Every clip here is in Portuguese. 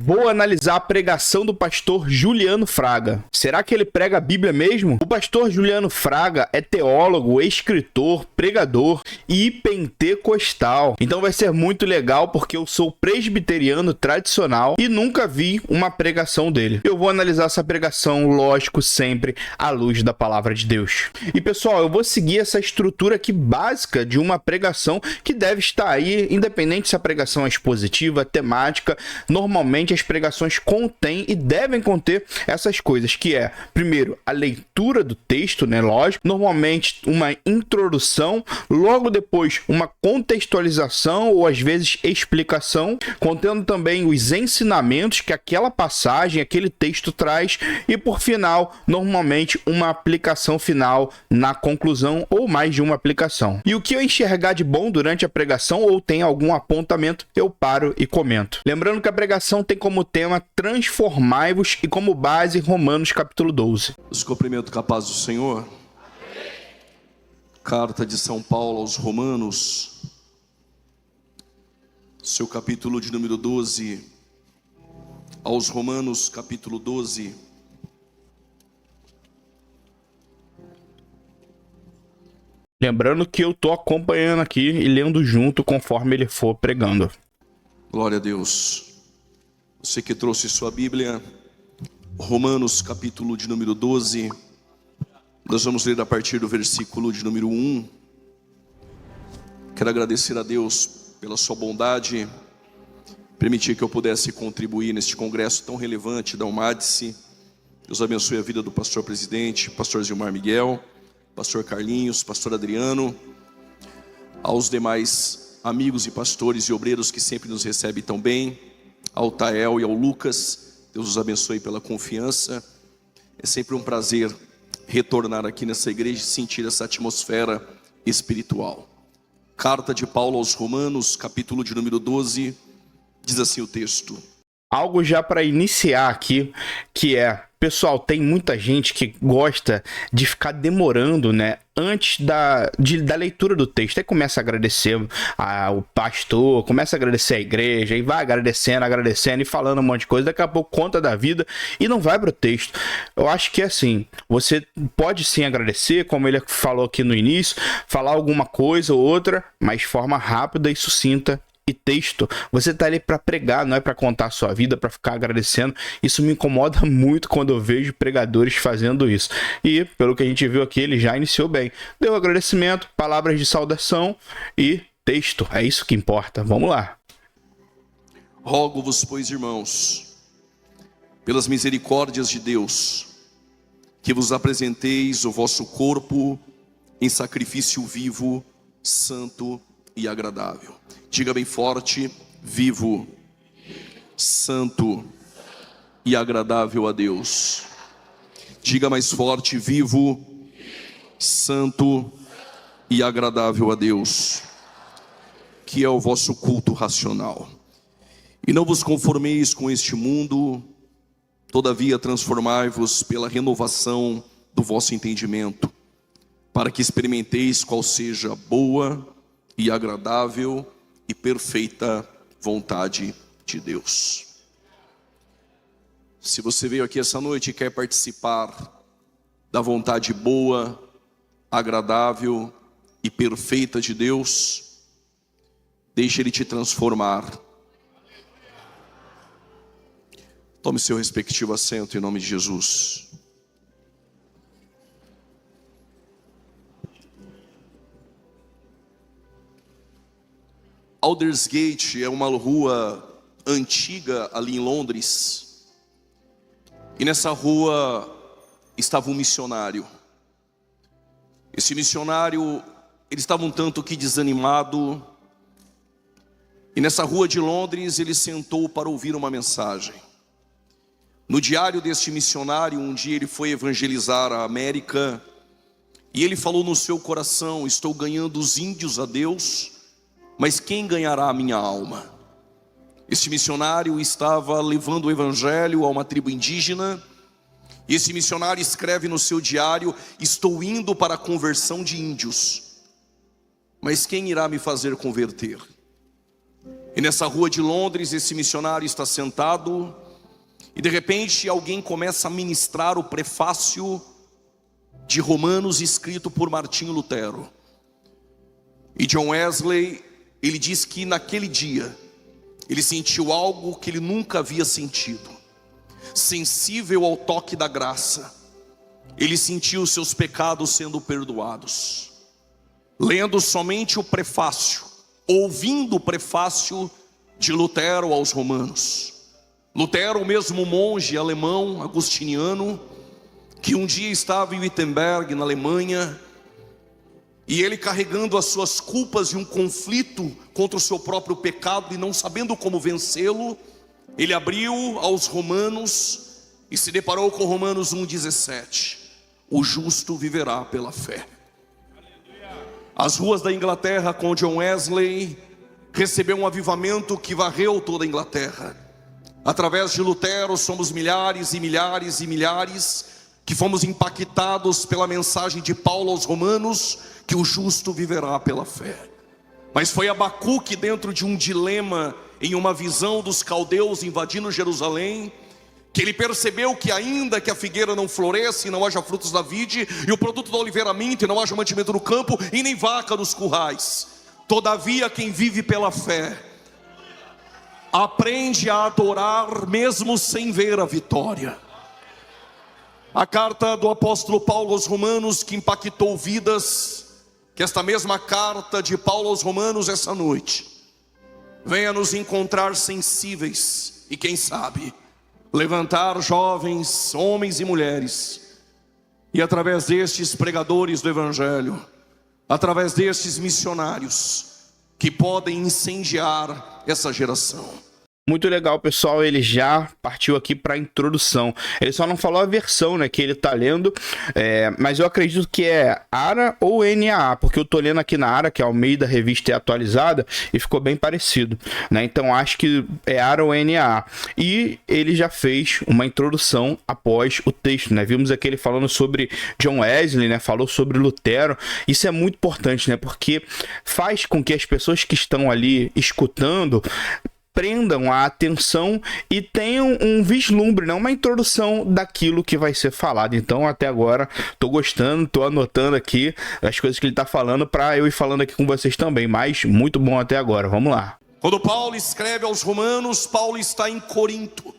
Vou analisar a pregação do pastor Juliano Fraga. Será que ele prega a Bíblia mesmo? O pastor Juliano Fraga é teólogo, escritor, pregador e pentecostal. Então vai ser muito legal porque eu sou presbiteriano tradicional e nunca vi uma pregação dele. Eu vou analisar essa pregação, lógico, sempre à luz da palavra de Deus. E pessoal, eu vou seguir essa estrutura aqui básica de uma pregação que deve estar aí, independente se a pregação é expositiva, temática. Normalmente as pregações contêm e devem conter essas coisas, que é, primeiro, a leitura do texto, né, lógico, normalmente uma introdução, logo depois uma contextualização ou às vezes explicação, contendo também os ensinamentos que aquela passagem, aquele texto traz e, por final, normalmente uma aplicação final na conclusão ou mais de uma aplicação. E o que eu enxergar de bom durante a pregação ou tem algum apontamento, eu paro e comento. Lembrando que a pregação tem como tema transformai-vos e como base Romanos capítulo 12. Os cumprimento com a paz do Senhor. Carta de São Paulo aos Romanos, seu capítulo de número 12, aos Romanos capítulo 12. Lembrando que eu tô acompanhando aqui e lendo junto conforme ele for pregando. Glória a Deus. Você que trouxe sua Bíblia, Romanos capítulo de número 12, nós vamos ler a partir do versículo de número 1. Quero agradecer a Deus pela sua bondade, permitir que eu pudesse contribuir neste congresso tão relevante da UMADSE. Deus abençoe a vida do pastor presidente, pastor Zilmar Miguel, pastor Carlinhos, pastor Adriano, aos demais amigos e pastores e obreiros que sempre nos recebem tão bem, ao Tael e ao Lucas. Deus os abençoe pela confiança. É sempre um prazer retornar aqui nessa igreja e sentir essa atmosfera espiritual. Carta de Paulo aos Romanos, capítulo de número 12, diz assim o texto. Algo já para iniciar aqui, que é, pessoal, tem muita gente que gosta de ficar demorando, né, antes da leitura do texto. Aí começa a agradecer o pastor, começa a agradecer a igreja, e vai agradecendo e falando um monte de coisa. Daqui a pouco conta da vida e não vai para o texto. Eu acho que é assim, você pode sim agradecer, como ele falou aqui no início, falar alguma coisa ou outra, mas de forma rápida e sucinta. E texto, você tá ali para pregar, não é para contar a sua vida, para ficar agradecendo. Isso me incomoda muito quando eu vejo pregadores fazendo isso. E pelo que a gente viu aqui, ele já iniciou bem. Deu agradecimento, palavras de saudação e texto. É isso que importa. Vamos lá. Rogo-vos, pois, irmãos, pelas misericórdias de Deus, que vos apresenteis o vosso corpo em sacrifício vivo, santo e agradável. Diga bem forte: vivo, santo e agradável a Deus. Diga mais forte: vivo, santo e agradável a Deus, que é o vosso culto racional. E não vos conformeis com este mundo, todavia transformai-vos pela renovação do vosso entendimento, para que experimenteis qual seja a boa e agradável e perfeita vontade de Deus. Se você veio aqui essa noite e quer participar da vontade boa, agradável e perfeita de Deus, deixe Ele te transformar. Tome seu respectivo assento em nome de Jesus. Aldersgate é uma rua antiga ali em Londres. E nessa rua estava um missionário. Esse missionário, ele estava um tanto que desanimado. E nessa rua de Londres ele sentou para ouvir uma mensagem. No diário deste missionário, um dia ele foi evangelizar a América. E ele falou no seu coração: estou ganhando os índios a Deus, mas quem ganhará a minha alma? Este missionário estava levando o evangelho a uma tribo indígena. E esse missionário escreve no seu diário: estou indo para a conversão de índios, mas quem irá me fazer converter? E nessa rua de Londres, esse missionário está sentado, e de repente alguém começa a ministrar o prefácio de Romanos, escrito por Martinho Lutero. E John Wesley, ele diz que naquele dia ele sentiu algo que ele nunca havia sentido. Sensível ao toque da graça, ele sentiu os seus pecados sendo perdoados. Lendo somente o prefácio, ouvindo o prefácio de Lutero aos Romanos. Lutero, o mesmo monge alemão, agustiniano, que um dia estava em Wittenberg, na Alemanha, e ele carregando as suas culpas e um conflito contra o seu próprio pecado e não sabendo como vencê-lo, ele abriu aos Romanos e se deparou com Romanos 1,17. O justo viverá pela fé. As ruas da Inglaterra, com John Wesley, recebeu um avivamento que varreu toda a Inglaterra. Através de Lutero, somos milhares e milhares e milhares que fomos impactados pela mensagem de Paulo aos Romanos, que o justo viverá pela fé. Mas foi Abacuque, dentro de um dilema, em uma visão dos caldeus invadindo Jerusalém, que ele percebeu que ainda que a figueira não floresça e não haja frutos da vide, e o produto da oliveira minta e não haja mantimento no campo, e nem vaca nos currais, todavia quem vive pela fé aprende a adorar mesmo sem ver a vitória. A carta do apóstolo Paulo aos Romanos, que impactou vidas, que esta mesma carta de Paulo aos Romanos essa noite venha nos encontrar sensíveis e quem sabe levantar jovens, homens e mulheres, e através destes pregadores do Evangelho, através destes missionários, que podem incendiar essa geração. Muito legal, pessoal, ele já partiu aqui para a introdução. Ele só não falou a versão, né, que ele tá lendo, mas eu acredito que é ARA ou NAA, porque eu tô lendo aqui na ARA, que é Almeida Revista Atualizada, e ficou bem parecido, né? Então acho que é ARA ou NAA. E ele já fez uma introdução após o texto, né? Vimos aqui ele falando sobre John Wesley, né? Falou sobre Lutero. Isso é muito importante, né? Porque faz com que as pessoas que estão ali escutando prendam a atenção e tenham um vislumbre, né? Uma introdução daquilo que vai ser falado. Então até agora tô gostando, tô anotando aqui as coisas que ele tá falando para eu ir falando aqui com vocês também, mas muito bom até agora. Vamos lá. Quando Paulo escreve aos Romanos, Paulo está em Corinto.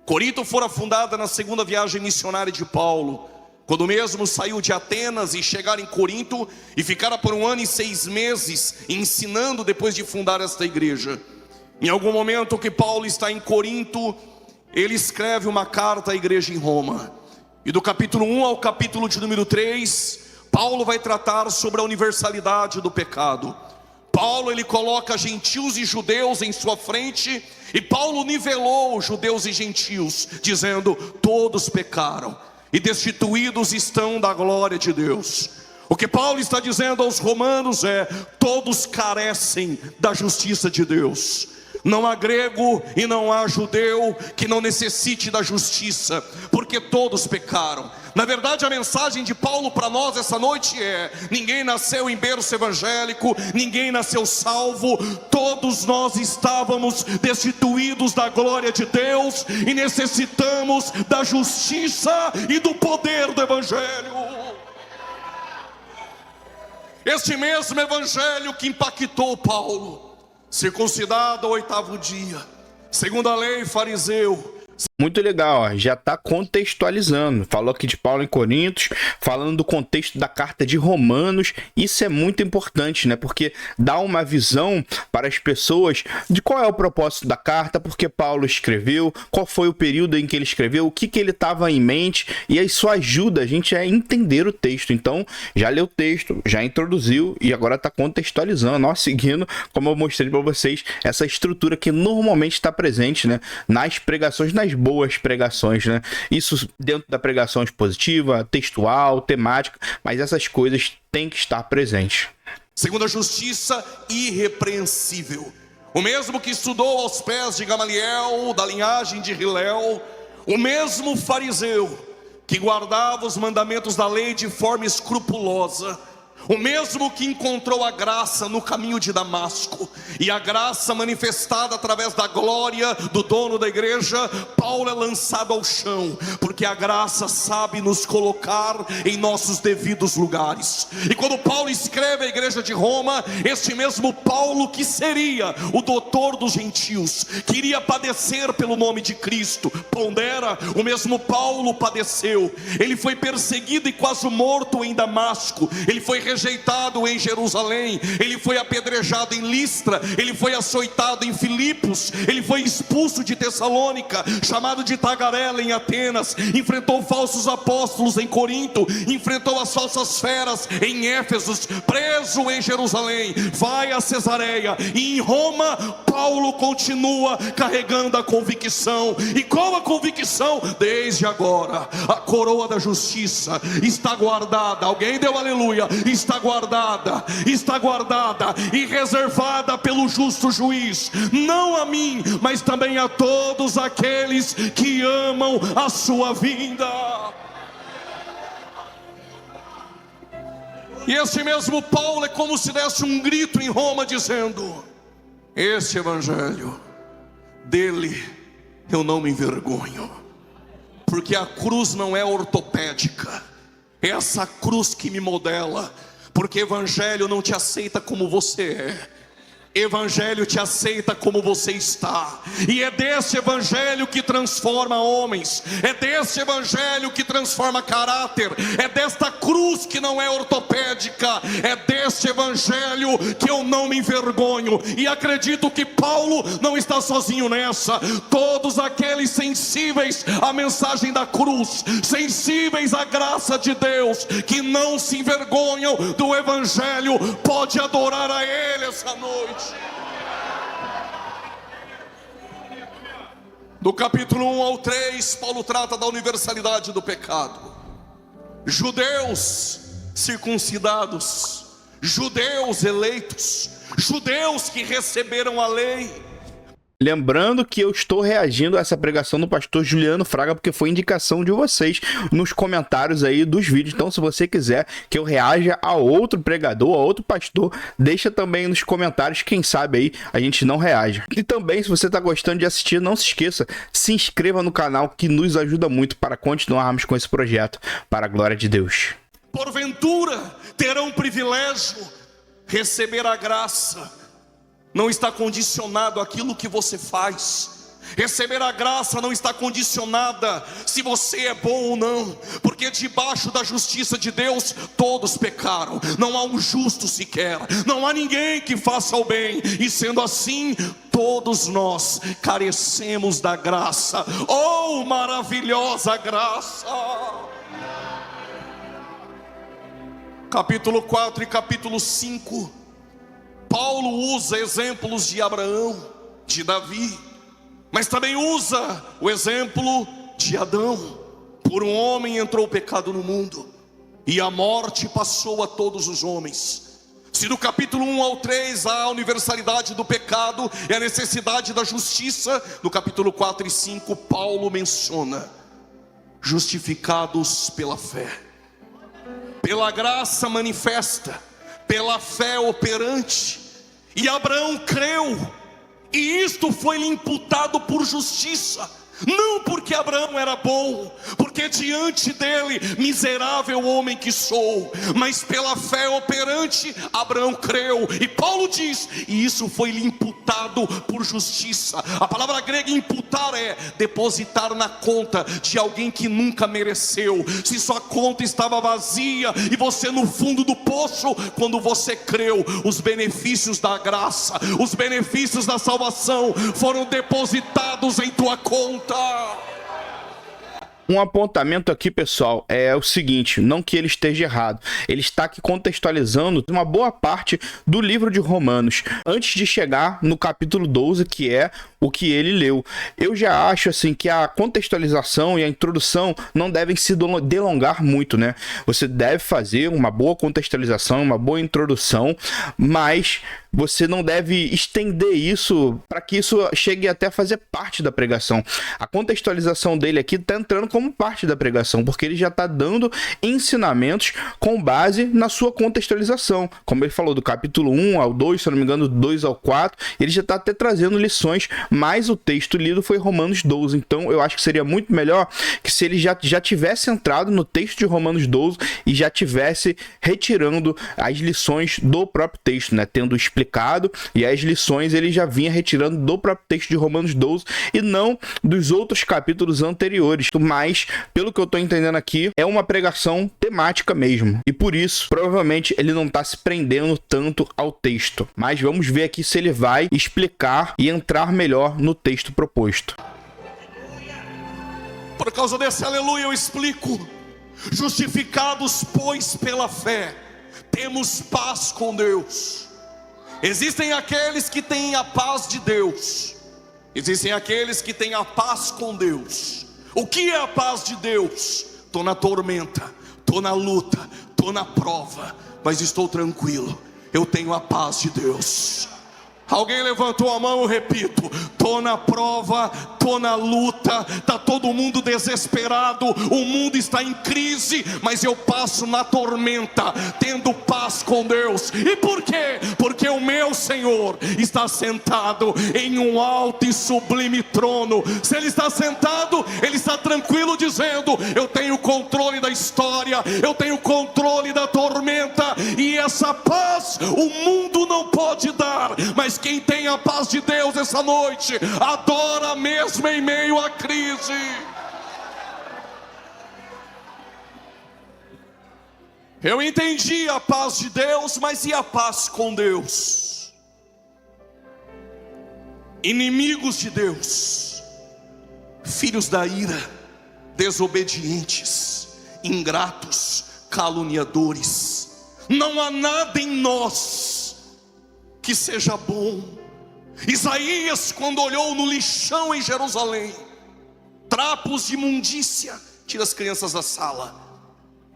Corinto fora fundada na segunda viagem missionária de Paulo, quando mesmo saiu de Atenas e chegar em Corinto e ficara por 1 ano e 6 meses ensinando depois de fundar esta igreja. Em algum momento que Paulo está em Corinto, ele escreve uma carta à igreja em Roma. E do capítulo 1 ao capítulo de número 3, Paulo vai tratar sobre a universalidade do pecado. Paulo, ele coloca gentios e judeus em sua frente, e Paulo nivelou judeus e gentios, dizendo: todos pecaram e destituídos estão da glória de Deus. O que Paulo está dizendo aos romanos é: todos carecem da justiça de Deus. Não há grego e não há judeu que não necessite da justiça, porque todos pecaram. Na verdade, a mensagem de Paulo para nós essa noite é: ninguém nasceu em berço evangélico, ninguém nasceu salvo. Todos nós estávamos destituídos da glória de Deus e necessitamos da justiça e do poder do evangelho. Este mesmo evangelho que impactou Paulo, circuncidado ao 8º dia, segundo a lei, fariseu. Muito legal, ó. Já está contextualizando. Falou aqui de Paulo em Coríntios, falando do contexto da carta de Romanos. Isso é muito importante, né? Porque dá uma visão para as pessoas de qual é o propósito da carta, porque Paulo escreveu, qual foi o período em que ele escreveu, o que ele estava em mente, e isso ajuda a gente a entender o texto. Então, já leu o texto, já introduziu e agora está contextualizando, ó, seguindo, como eu mostrei para vocês, essa estrutura que normalmente está presente, né, nas pregações, nas boas pregações, né? Isso dentro da pregação expositiva, textual, temática, mas essas coisas têm que estar presentes. Segundo a justiça irrepreensível, o mesmo que estudou aos pés de Gamaliel, da linhagem de Hilel, o mesmo fariseu que guardava os mandamentos da lei de forma escrupulosa, o mesmo que encontrou a graça no caminho de Damasco, e a graça manifestada através da glória do dono da igreja, Paulo é lançado ao chão, porque a graça sabe nos colocar em nossos devidos lugares. E quando Paulo escreve à igreja de Roma, este mesmo Paulo que seria o doutor dos gentios, que iria padecer pelo nome de Cristo, pondera, o mesmo Paulo padeceu. Ele foi perseguido e quase morto em Damasco, ele foi rejeitado em Jerusalém, ele foi apedrejado em Listra, ele foi açoitado em Filipos, ele foi expulso de Tessalônica, chamado de tagarela em Atenas, enfrentou falsos apóstolos em Corinto, enfrentou as falsas feras em Éfeso, preso em Jerusalém, vai a Cesareia, e em Roma Paulo continua carregando a convicção. E qual a convicção? Desde agora a coroa da justiça está guardada, alguém deu aleluia, está guardada e reservada pelo justo juiz, não a mim, mas também a todos aqueles que amam a sua vinda. E este mesmo Paulo é como se desse um grito em Roma dizendo: este evangelho, dele eu não me envergonho, porque a cruz não é ortopédica, é essa cruz que me modela, porque evangelho não te aceita como você é, evangelho te aceita como você está. E é desse evangelho que transforma homens, é desse evangelho que transforma caráter, é desta cruz que não é ortopédica, é desse evangelho que eu não me envergonho. E acredito que Paulo não está sozinho nessa. Todos aqueles sensíveis à mensagem da cruz, sensíveis à graça de Deus, que não se envergonham do evangelho, pode adorar a Ele essa noite. Do capítulo 1 ao 3, Paulo trata da universalidade do pecado. Judeus circuncidados, judeus eleitos, judeus que receberam a lei. Lembrando que eu estou reagindo a essa pregação do pastor Juliano Fraga, porque foi indicação de vocês nos comentários aí dos vídeos. Então, se você quiser que eu reaja a outro pregador, a outro pastor, deixa também nos comentários, quem sabe aí a gente não reaja. E também, se você está gostando de assistir, não se esqueça, se inscreva no canal, que nos ajuda muito para continuarmos com esse projeto, para a glória de Deus. Porventura terão privilégio, receber a graça não está condicionado àquilo que você faz. Receber a graça não está condicionada se você é bom ou não, porque debaixo da justiça de Deus todos pecaram, não há um justo sequer, não há ninguém que faça o bem, e sendo assim, todos nós carecemos da graça. Oh, maravilhosa graça! Capítulo 4 e capítulo 5, Paulo usa exemplos de Abraão, de Davi, mas também usa o exemplo de Adão. Por um homem entrou o pecado no mundo, e a morte passou a todos os homens. Se no capítulo 1 ao 3 há a universalidade do pecado e a necessidade da justiça, no capítulo 4 e 5 Paulo menciona: justificados pela fé, pela graça manifesta, pela fé operante. E Abraão creu, e isto foi-lhe imputado por justiça, não porque Abraão era bom, porque diante dele, miserável homem que sou, mas pela fé operante, Abraão creu. E Paulo diz, e isso foi-lhe imputado por justiça. A palavra grega imputar é depositar na conta de alguém que nunca mereceu. Se sua conta estava vazia e você no fundo do poço, quando você creu, os benefícios da graça, os benefícios da salvação foram depositados em tua conta. Um apontamento aqui, pessoal, é o seguinte: não que ele esteja errado, ele está aqui contextualizando uma boa parte do livro de Romanos, antes de chegar no capítulo 12, que é o que ele leu. Eu já acho assim que a contextualização e a introdução não devem se delongar muito, né? Você deve fazer uma boa contextualização, uma boa introdução, mas você não deve estender isso para que isso chegue até a fazer parte da pregação. A contextualização dele aqui está entrando como parte da pregação, porque ele já está dando ensinamentos com base na sua contextualização. Como ele falou, do capítulo 1 ao 2, se eu não me engano, do 2 ao 4, ele já está até trazendo lições, mas o texto lido foi Romanos 12. Então eu acho que seria muito melhor que se ele já tivesse entrado no texto de Romanos 12 e já tivesse retirando as lições do próprio texto, né? Tendo explicado, e as lições ele já vinha retirando do próprio texto de Romanos 12 e não dos outros capítulos anteriores. Mas, pelo que eu estou entendendo aqui, é uma pregação temática mesmo. E por isso, provavelmente, ele não está se prendendo tanto ao texto. Mas vamos ver aqui se ele vai explicar e entrar melhor no texto proposto. Por causa desse aleluia eu explico. Justificados, pois, pela fé, temos paz com Deus. Existem aqueles que têm a paz de Deus. Existem aqueles que têm a paz com Deus. O que é a paz de Deus? Estou na tormenta, estou na luta, estou na prova, mas estou tranquilo. Eu tenho a paz de Deus. Alguém levantou a mão, eu repito: tô na prova, tô na luta, tá todo mundo desesperado, o mundo está em crise, mas eu passo na tormenta, tendo paz com Deus. E por quê? Porque o meu Senhor está sentado em um alto e sublime trono. Se Ele está sentado, Ele está tranquilo, dizendo: eu tenho controle da história, eu tenho controle da tormenta, e essa paz o mundo não pode dar. Mas quem tem a paz de Deus essa noite, adora mesmo em meio à crise. Eu entendi a paz de Deus, mas e a paz com Deus? Inimigos de Deus, filhos da ira, desobedientes, ingratos, caluniadores. Não há nada em nós que seja bom. Isaías, quando olhou no lixão em Jerusalém, trapos de imundícia, tira as crianças da sala,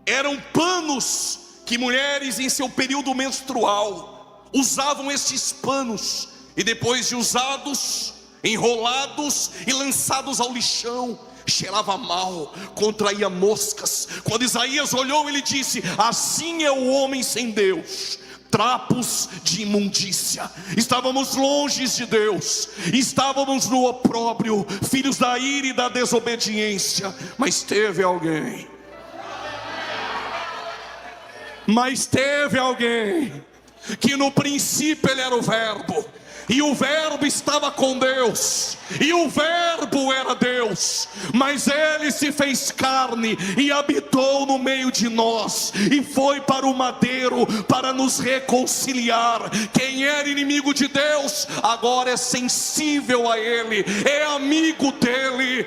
eram panos que mulheres em seu período menstrual usavam estes panos, e depois de usados, enrolados e lançados ao lixão, cheirava mal, contraía moscas. Quando Isaías olhou, ele disse: assim é o homem sem Deus, trapos de imundícia. Estávamos longe de Deus, estávamos no opróbrio, filhos da ira e da desobediência. Mas teve alguém que no princípio ele era o Verbo, e o Verbo estava com Deus, e o Verbo era Deus, mas Ele se fez carne e habitou no meio de nós, e foi para o madeiro para nos reconciliar. Quem era inimigo de Deus, agora é sensível a Ele, é amigo dEle.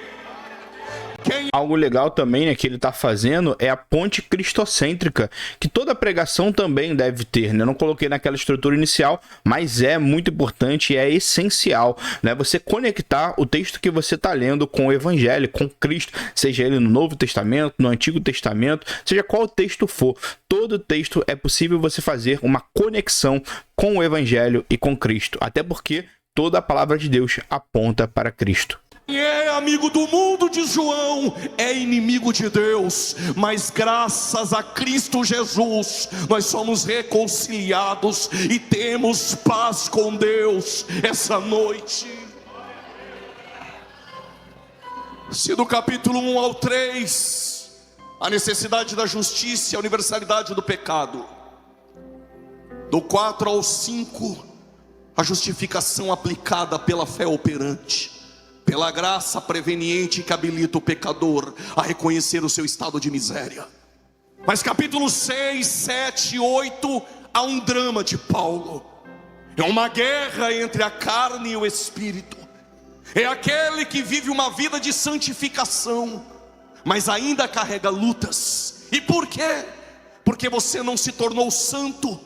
Algo legal também, né, que ele está fazendo é a ponte cristocêntrica, que toda pregação também deve ter, né? Eu não coloquei naquela estrutura inicial, mas é muito importante e é essencial, né? Você conectar o texto que você está lendo com o Evangelho, com Cristo, seja ele no Novo Testamento, no Antigo Testamento, seja qual texto for. Todo texto é possível você fazer uma conexão com o Evangelho e com Cristo, até porque toda a palavra de Deus aponta para Cristo. Quem é amigo do mundo, diz João, é inimigo de Deus. Mas graças a Cristo Jesus, nós somos reconciliados e temos paz com Deus essa noite. Se do capítulo 1 ao 3, a necessidade da justiça e a universalidade do pecado, do 4 ao 5, a justificação aplicada pela fé operante, pela graça preveniente que habilita o pecador a reconhecer o seu estado de miséria. Mas capítulos 6, 7 e 8, há um drama de Paulo. É uma guerra entre a carne e o espírito. É aquele que vive uma vida de santificação, mas ainda carrega lutas. E por quê? Porque você não se tornou santo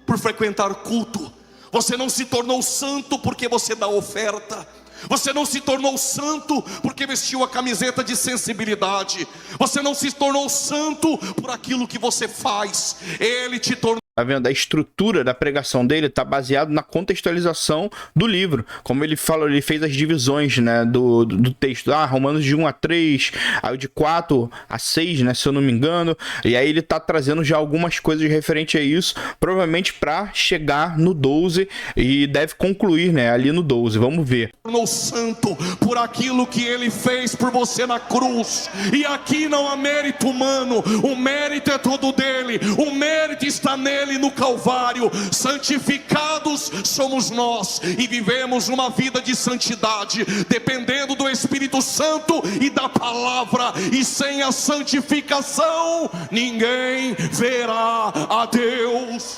por frequentar culto. Você não se tornou santo porque você dá oferta. Você não se tornou santo porque vestiu a camiseta de sensibilidade. Você não se tornou santo por aquilo que você faz. Ele te tornou Tá vendo? A estrutura da pregação dele está baseada na contextualização do livro. Como ele falou, ele fez as divisões, né, do texto. Romanos de 1 a 3, aí de 4 a 6, né, se eu não me engano. E aí ele tá trazendo já algumas coisas referente a isso, provavelmente para chegar no 12 e deve concluir, né, ali no 12. Vamos ver. Tornou santo por aquilo que ele fez por você na cruz. E aqui não há mérito humano, o mérito é todo dele, o mérito está nele no Calvário. Santificados somos nós e vivemos uma vida de santidade, dependendo do Espírito Santo e da palavra, e sem a santificação ninguém verá a Deus.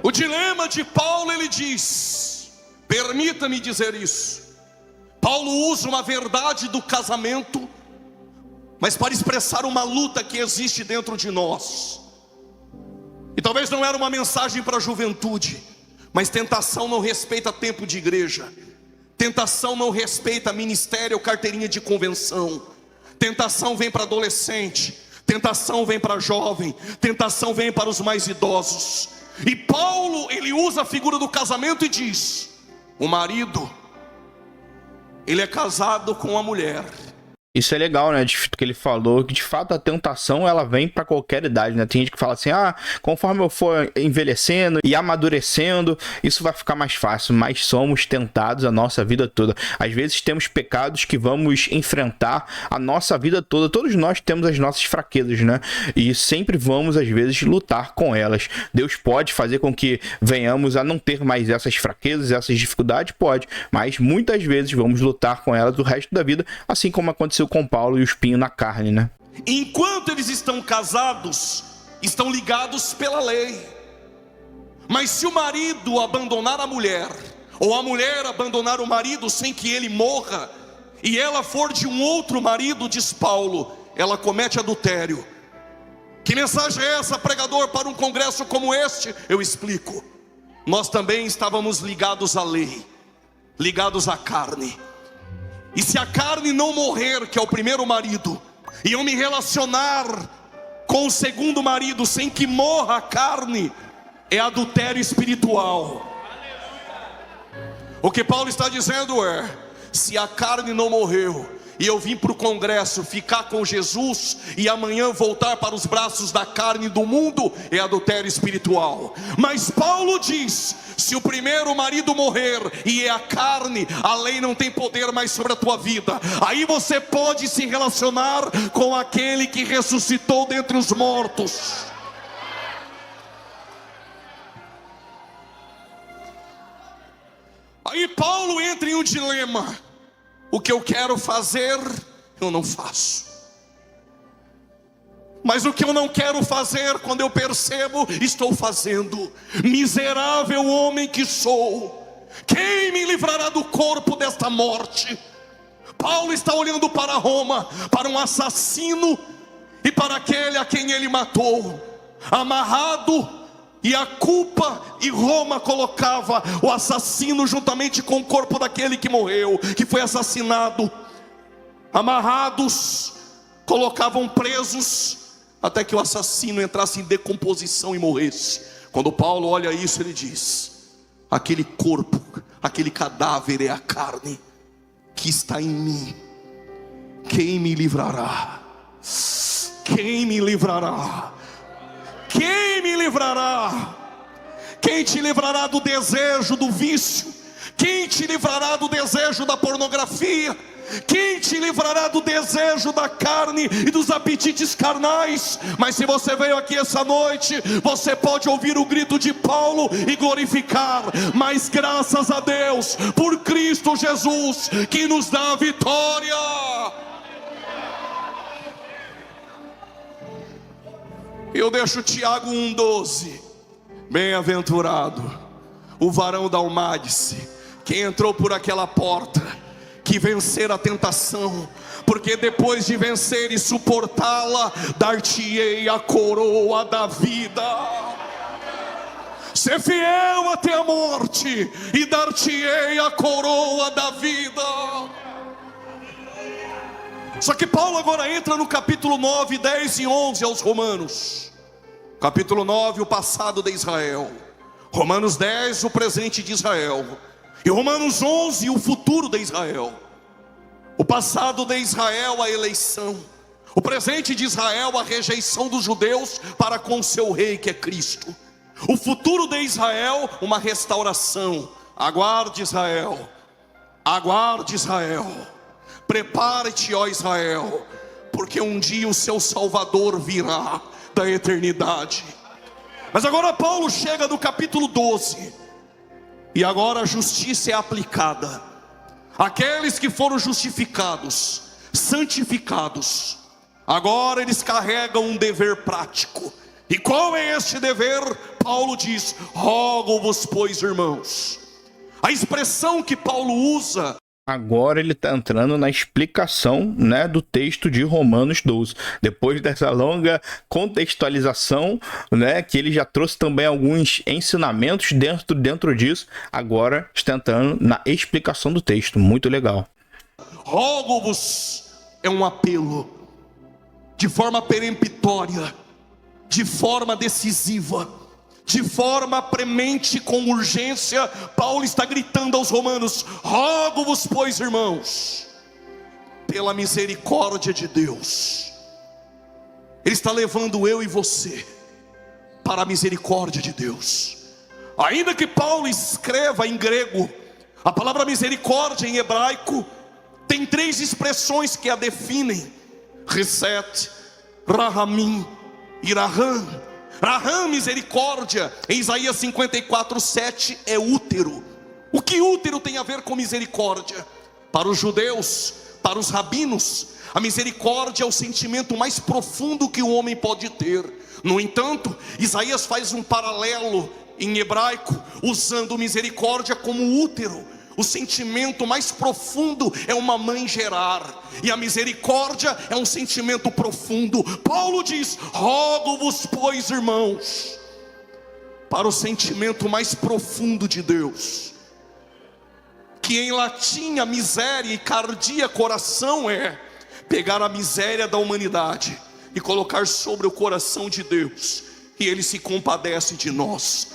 O dilema de Paulo, ele diz, permita-me dizer isso, Paulo usa uma verdade do casamento, mas para expressar uma luta que existe dentro de nós. E talvez não era uma mensagem para a juventude, mas tentação não respeita tempo de igreja, tentação não respeita ministério ou carteirinha de convenção, tentação vem para adolescente, tentação vem para jovem, tentação vem para os mais idosos. E Paulo, ele usa a figura do casamento e diz, o marido, ele é casado com a mulher. Isso é legal, né, que ele falou, que de fato a tentação, ela vem para qualquer idade, né? Tem gente que fala assim, conforme eu for envelhecendo e amadurecendo, isso vai ficar mais fácil, mas somos tentados a nossa vida toda. Às vezes temos pecados que vamos enfrentar a nossa vida toda, todos nós temos as nossas fraquezas, né? E sempre vamos, às vezes, lutar com elas. Deus pode fazer com que venhamos a não ter mais essas fraquezas, essas dificuldades, pode, mas muitas vezes vamos lutar com elas o resto da vida, assim como aconteceu com Paulo e o espinho na carne, né? Enquanto eles estão casados, estão ligados pela lei. Mas se o marido abandonar a mulher, ou a mulher abandonar o marido sem que ele morra, e ela for de um outro marido, diz Paulo, ela comete adultério. Que mensagem é essa, pregador, para um congresso como este? Eu explico. Nós também estávamos ligados à lei, ligados à carne. E se a carne não morrer, que é o primeiro marido, e eu me relacionar com o segundo marido sem que morra a carne, é adultério espiritual. O que Paulo está dizendo é, se a carne não morreu, e eu vim para o congresso ficar com Jesus, e amanhã voltar para os braços da carne do mundo, é adultério espiritual. Mas Paulo diz, se o primeiro marido morrer e é a carne, a lei não tem poder mais sobre a tua vida. Aí você pode se relacionar com aquele que ressuscitou dentre os mortos. Aí Paulo entra em um dilema. O que eu quero fazer, eu não faço. Mas o que eu não quero fazer, quando eu percebo, estou fazendo. Miserável homem que sou, quem me livrará do corpo desta morte? Paulo está olhando para Roma, para um assassino e para aquele a quem ele matou, amarrado. E a culpa, e Roma colocava o assassino juntamente com o corpo daquele que morreu, que foi assassinado. Amarrados, colocavam presos, até que o assassino entrasse em decomposição e morresse. Quando Paulo olha isso, ele diz, aquele corpo, aquele cadáver é a carne que está em mim. Quem me livrará? Quem me livrará? Quem me livrará? Quem te livrará do desejo do vício? Quem te livrará do desejo da pornografia? Quem te livrará do desejo da carne e dos apetites carnais? Mas se você veio aqui essa noite, você pode ouvir o grito de Paulo e glorificar. Mas graças a Deus, por Cristo Jesus, que nos dá a vitória. Eu deixo Tiago 1,12. Bem-aventurado o varão da almádice, que entrou por aquela porta, que vencer a tentação, porque depois de vencer e suportá-la, dar-te-ei a coroa da vida. Ser fiel até a morte, e dar-te-ei a coroa da vida. Só que Paulo agora entra no capítulo 9, 10 e 11 aos Romanos. Capítulo 9, o passado de Israel. Romanos 10, o presente de Israel. E Romanos 11, o futuro de Israel. O passado de Israel, a eleição. O presente de Israel, a rejeição dos judeus para com seu rei, que é Cristo. O futuro de Israel, uma restauração. Aguarde Israel, aguarde Israel. Prepare-te, ó Israel, porque um dia o seu Salvador virá da eternidade. Mas agora Paulo chega no capítulo 12. E agora a justiça é aplicada. Aqueles que foram justificados, santificados, agora eles carregam um dever prático. E qual é este dever? Paulo diz: rogo-vos, pois, irmãos. A expressão que Paulo usa... Agora ele está entrando na explicação, né, do texto de Romanos 12. Depois dessa longa contextualização, né, que ele já trouxe também alguns ensinamentos dentro disso, agora está entrando na explicação do texto. Muito legal. Rogo-vos é um apelo de forma peremptória, de forma decisiva, de forma premente, com urgência. Paulo está gritando aos romanos: rogo-vos, pois, irmãos, pela misericórdia de Deus. Ele está levando eu e você para a misericórdia de Deus. Ainda que Paulo escreva em grego, a palavra misericórdia em hebraico tem 3 expressões que a definem: reset, rahamim e raham. Raham, misericórdia, em Isaías 54, 7, é útero. O que útero tem a ver com misericórdia? Para os judeus, para os rabinos, a misericórdia é o sentimento mais profundo que o homem pode ter. No entanto, Isaías faz um paralelo em hebraico, usando misericórdia como útero. O sentimento mais profundo é uma mãe gerar, e a misericórdia é um sentimento profundo. Paulo diz: rogo-vos, pois, irmãos, para o sentimento mais profundo de Deus, que em latim a miséria e cardia coração é pegar a miséria da humanidade e colocar sobre o coração de Deus, e Ele se compadece de nós.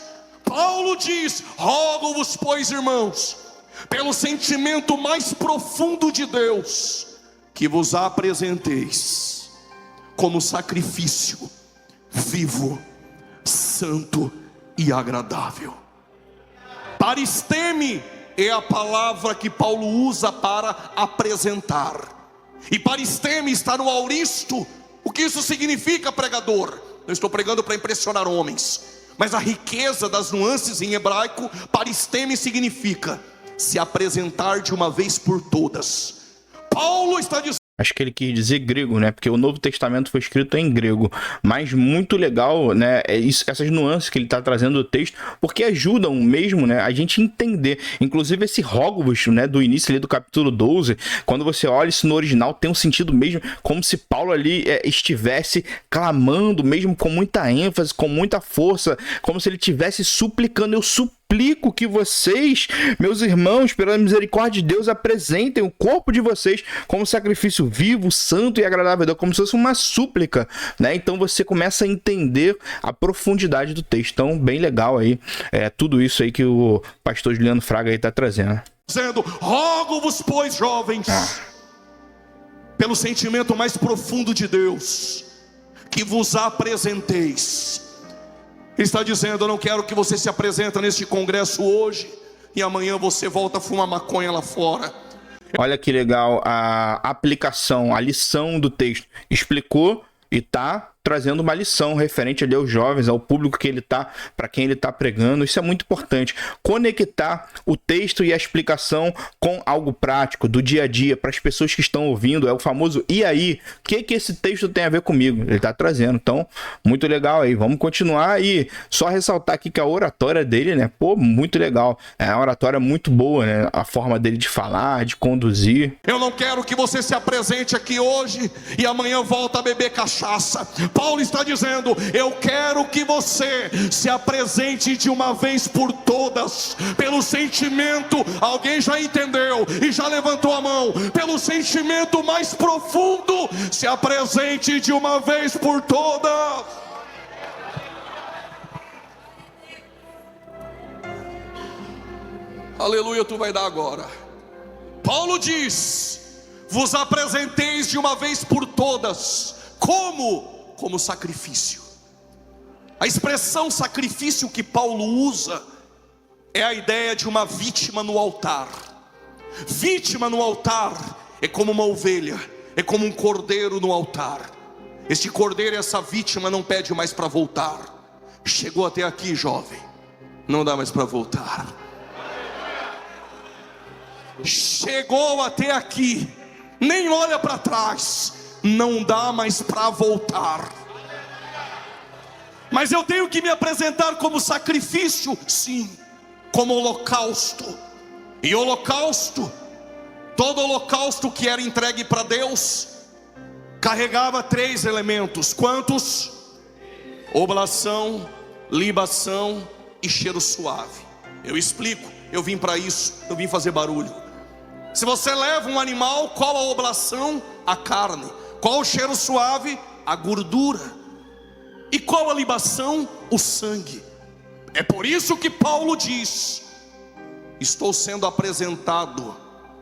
Paulo diz: rogo-vos, pois, irmãos, pelo sentimento mais profundo de Deus, que vos apresenteis como sacrifício vivo, santo e agradável. Paristeme é a palavra que Paulo usa para apresentar. E paristeme está no auristo. O que isso significa, pregador? Eu estou pregando para impressionar homens, mas a riqueza das nuances em hebraico, paristeme significa se apresentar de uma vez por todas. Paulo está dizendo... Acho que ele quis dizer grego, né? Porque o Novo Testamento foi escrito em grego. Mas muito legal, né? Essas nuances que ele está trazendo do texto, porque ajudam mesmo, né, a gente entender. Inclusive esse rogo-vos, né, do início ali do capítulo 12, quando você olha isso no original, tem um sentido mesmo como se Paulo ali estivesse clamando, mesmo com muita ênfase, com muita força, como se ele estivesse suplicando: eu suplico que vocês, meus irmãos, pela misericórdia de Deus, apresentem o corpo de vocês como sacrifício vivo, santo e agradável a Deus, como se fosse uma súplica, né? Então você começa a entender a profundidade do texto. Então, bem legal aí, tudo isso aí que o pastor Juliano Fraga aí está trazendo. Dizendo: rogo-vos, pois, jovens, pelo sentimento mais profundo de Deus, que vos apresenteis. Ele está dizendo: eu não quero que você se apresente neste congresso hoje e amanhã você volta a fumar maconha lá fora. Olha que legal a aplicação, a lição do texto. Explicou e tá trazendo uma lição referente ali aos jovens, ao público que ele tá, para quem ele tá pregando. Isso é muito importante. Conectar o texto e a explicação com algo prático do dia a dia para as pessoas que estão ouvindo. É o famoso "e aí? O que esse texto tem a ver comigo?" Ele tá trazendo. Então, muito legal aí. Vamos continuar e só ressaltar aqui que a oratória dele, né? Pô, muito legal. É uma oratória muito boa, né? A forma dele de falar, de conduzir. Eu não quero que você se apresente aqui hoje e amanhã volta a beber cachaça. Paulo está dizendo: eu quero que você se apresente de uma vez por todas, pelo sentimento, alguém já entendeu e já levantou a mão, pelo sentimento mais profundo, se apresente de uma vez por todas. Aleluia, tu vai dar agora. Paulo diz: vos apresenteis de uma vez por todas. Como sacrifício. A expressão sacrifício que Paulo usa é a ideia de uma vítima no altar. Vítima no altar é como uma ovelha, é como um cordeiro no altar. Este cordeiro e essa vítima não pede mais para voltar. Chegou até aqui, jovem, não dá mais para voltar. Chegou até aqui, nem olha para trás, não dá mais para voltar. Mas eu tenho que me apresentar como sacrifício, sim, como holocausto. E holocausto, todo holocausto que era entregue para Deus, carregava 3 elementos. Quantos? Oblação, libação e cheiro suave. Eu explico, eu vim para isso, eu vim fazer barulho. Se você leva um animal, qual a oblação? A carne. Qual o cheiro suave? A gordura. E qual a libação? O sangue. É por isso que Paulo diz: estou sendo apresentado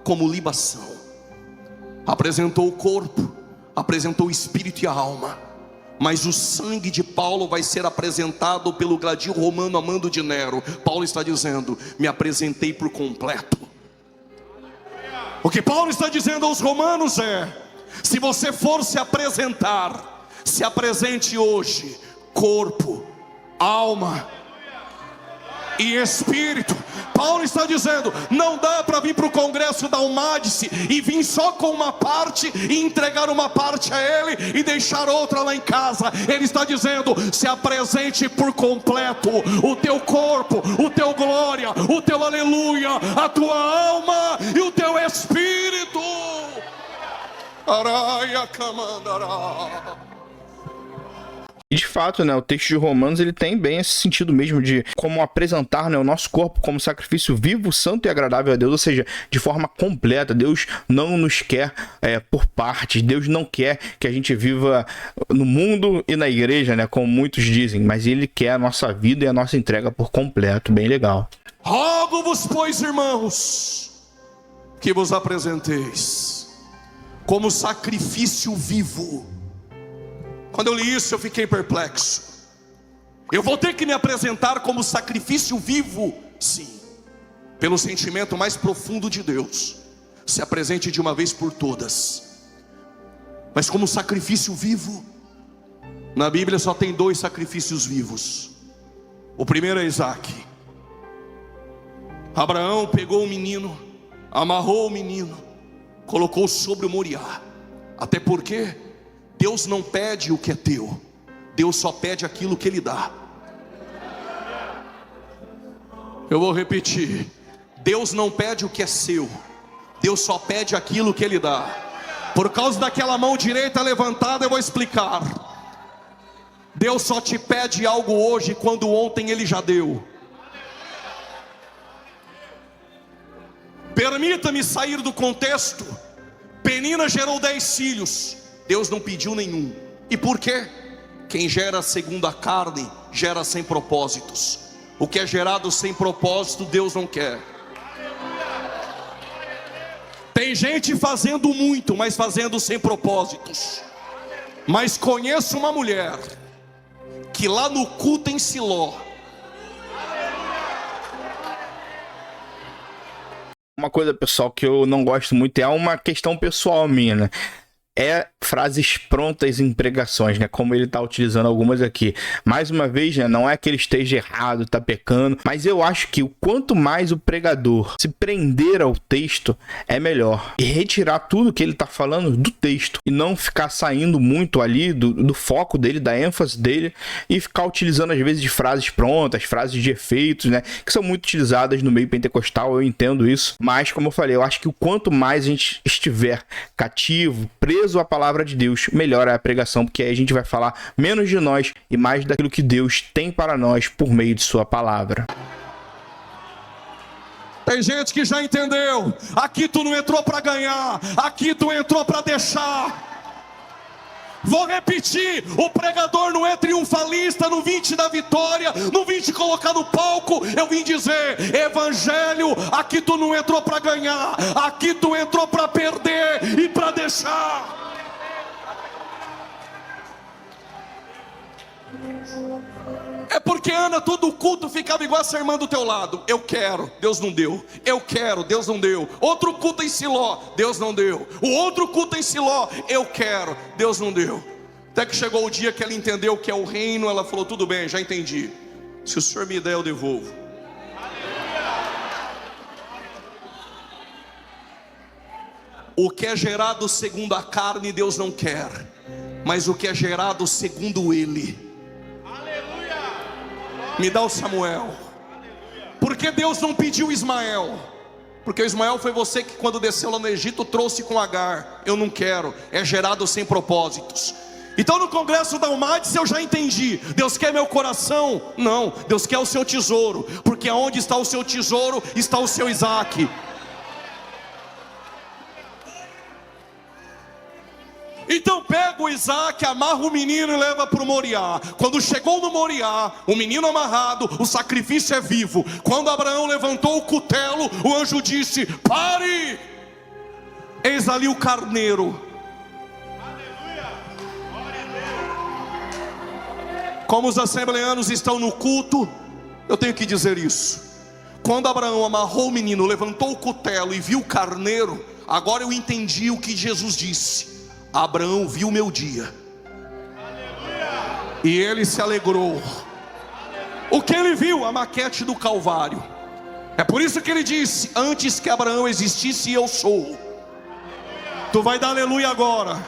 como libação. Apresentou o corpo, apresentou o espírito e a alma, mas o sangue de Paulo vai ser apresentado pelo gladil romano Amando de Nero. Paulo está dizendo: me apresentei por completo. O que Paulo está dizendo aos romanos é: se você for se apresentar, se apresente hoje, corpo, alma e espírito. Paulo está dizendo: não dá para vir para o congresso da Almadice e vir só com uma parte e entregar uma parte a ele e deixar outra lá em casa. Ele está dizendo: se apresente por completo, o teu corpo, o teu glória, o teu aleluia, a tua alma e o teu espírito. Araia camandará. E de fato, né, o texto de Romanos ele tem bem esse sentido mesmo de como apresentar, né, o nosso corpo como sacrifício vivo, santo e agradável a Deus, ou seja, de forma completa. Deus não nos quer por partes. Deus não quer que a gente viva no mundo e na igreja, né, como muitos dizem, mas Ele quer a nossa vida e a nossa entrega por completo. Bem legal. Rogo-vos, pois, irmãos, que vos apresenteis como sacrifício vivo. Quando eu li isso, eu fiquei perplexo. Eu vou ter que me apresentar como sacrifício vivo? Sim. Pelo sentimento mais profundo de Deus, se apresente de uma vez por todas. Mas como sacrifício vivo, na Bíblia só tem 2 sacrifícios vivos. O primeiro é Isaac. Abraão pegou o menino, amarrou o menino, colocou sobre o Moriá. Até porque Deus não pede o que é teu, Deus só pede aquilo que Ele dá. Eu vou repetir: Deus não pede o que é seu, Deus só pede aquilo que Ele dá. Por causa daquela mão direita levantada, eu vou explicar. Deus só te pede algo hoje quando ontem Ele já deu. Permita-me sair do contexto. Penina gerou 10 filhos, Deus não pediu nenhum. E por quê? Quem gera segundo a carne, gera sem propósitos. O que é gerado sem propósito, Deus não quer. Tem gente fazendo muito, mas fazendo sem propósitos. Mas conheço uma mulher que lá no culto em Siló, uma coisa, pessoal, que eu não gosto muito, é uma questão pessoal minha, né? É frases prontas em pregações, né? Como ele tá utilizando algumas aqui. Mais uma vez, né? Não é que ele esteja errado, tá pecando, mas eu acho que o quanto mais o pregador se prender ao texto, é melhor. E retirar tudo que ele tá falando do texto. E não ficar saindo muito ali do foco dele, da ênfase dele, e ficar utilizando às vezes de frases prontas, frases de efeitos, né? Que são muito utilizadas no meio pentecostal, eu entendo isso. Mas, como eu falei, eu acho que o quanto mais a gente estiver cativo, preso à palavra palavra de Deus, melhor é a pregação, porque aí a gente vai falar menos de nós e mais daquilo que Deus tem para nós por meio de sua palavra. Tem gente que já entendeu. Aqui tu não entrou para ganhar, aqui tu entrou para deixar. Vou repetir, o pregador não é triunfalista, não vim te dar vitória, não vim te colocar no palco. Eu vim dizer, evangelho, aqui tu não entrou para ganhar, aqui tu entrou para perder e para deixar. É porque Ana, todo culto ficava igual essa irmã do teu lado. Eu quero, Deus não deu. Eu quero, Deus não deu. Outro culto em Siló, Deus não deu. O outro culto em Siló, eu quero, Deus não deu. Até que chegou o dia que ela entendeu o que é o reino. Ela falou, tudo bem, já entendi. Se o Senhor me der, eu devolvo. O que é gerado segundo a carne, Deus não quer. Mas o que é gerado segundo Ele. Me dá o Samuel. Porque Deus não pediu Ismael? Porque o Ismael foi você que quando desceu lá no Egito trouxe com Agar. Eu não quero, é gerado sem propósitos. Então no congresso da UMADS eu já entendi. Deus quer meu coração? Não, Deus quer o seu tesouro. Porque aonde está o seu tesouro, está o seu Isaac. Então pega o Isaac, amarra o menino e leva para o Moriá. Quando chegou no Moriá, o menino amarrado, o sacrifício é vivo. Quando Abraão levantou o cutelo, o anjo disse, pare! Eis ali o carneiro. Como os assembleanos estão no culto, eu tenho que dizer isso. Quando Abraão amarrou o menino, levantou o cutelo e viu o carneiro, agora eu entendi o que Jesus disse. Abraão viu meu dia. E ele se alegrou. O que ele viu? A maquete do Calvário. É por isso que ele disse, antes que Abraão existisse, eu sou. Tu vai dar aleluia agora.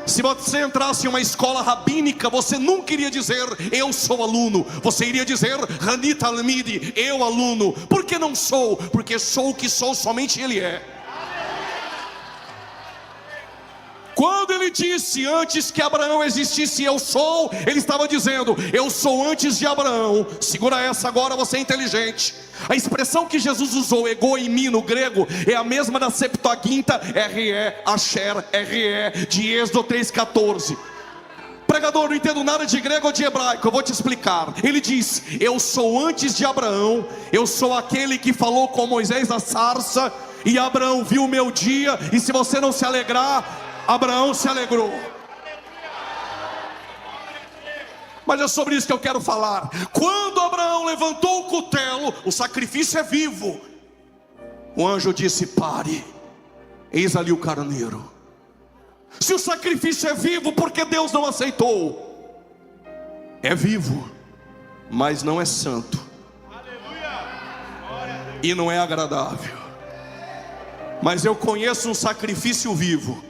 Se você entrasse em uma escola rabínica, você nunca iria dizer, eu sou aluno. Você iria dizer, Hanit Talmidi, eu aluno. Por que não sou? Porque sou o que sou, somente ele é. Quando ele disse, antes que Abraão existisse, eu sou, ele estava dizendo, eu sou antes de Abraão. Segura essa agora, você é inteligente. A expressão que Jesus usou, ego em mim, no grego, é a mesma da Septuaginta, R-E, Asher, R-E, de Êxodo 3,14. Pregador, não entendo nada de grego ou de hebraico, eu vou te explicar. Ele diz, eu sou antes de Abraão, eu sou aquele que falou com Moisés na sarça, e Abraão viu o meu dia, e se você não se alegrar, Abraão se alegrou. Mas é sobre isso que eu quero falar. Quando Abraão levantou o cutelo, o sacrifício é vivo. O anjo disse, pare, eis ali o carneiro. Se o sacrifício é vivo, por que Deus não aceitou? É vivo, mas não é santo. E não é agradável. Mas eu conheço um sacrifício vivo.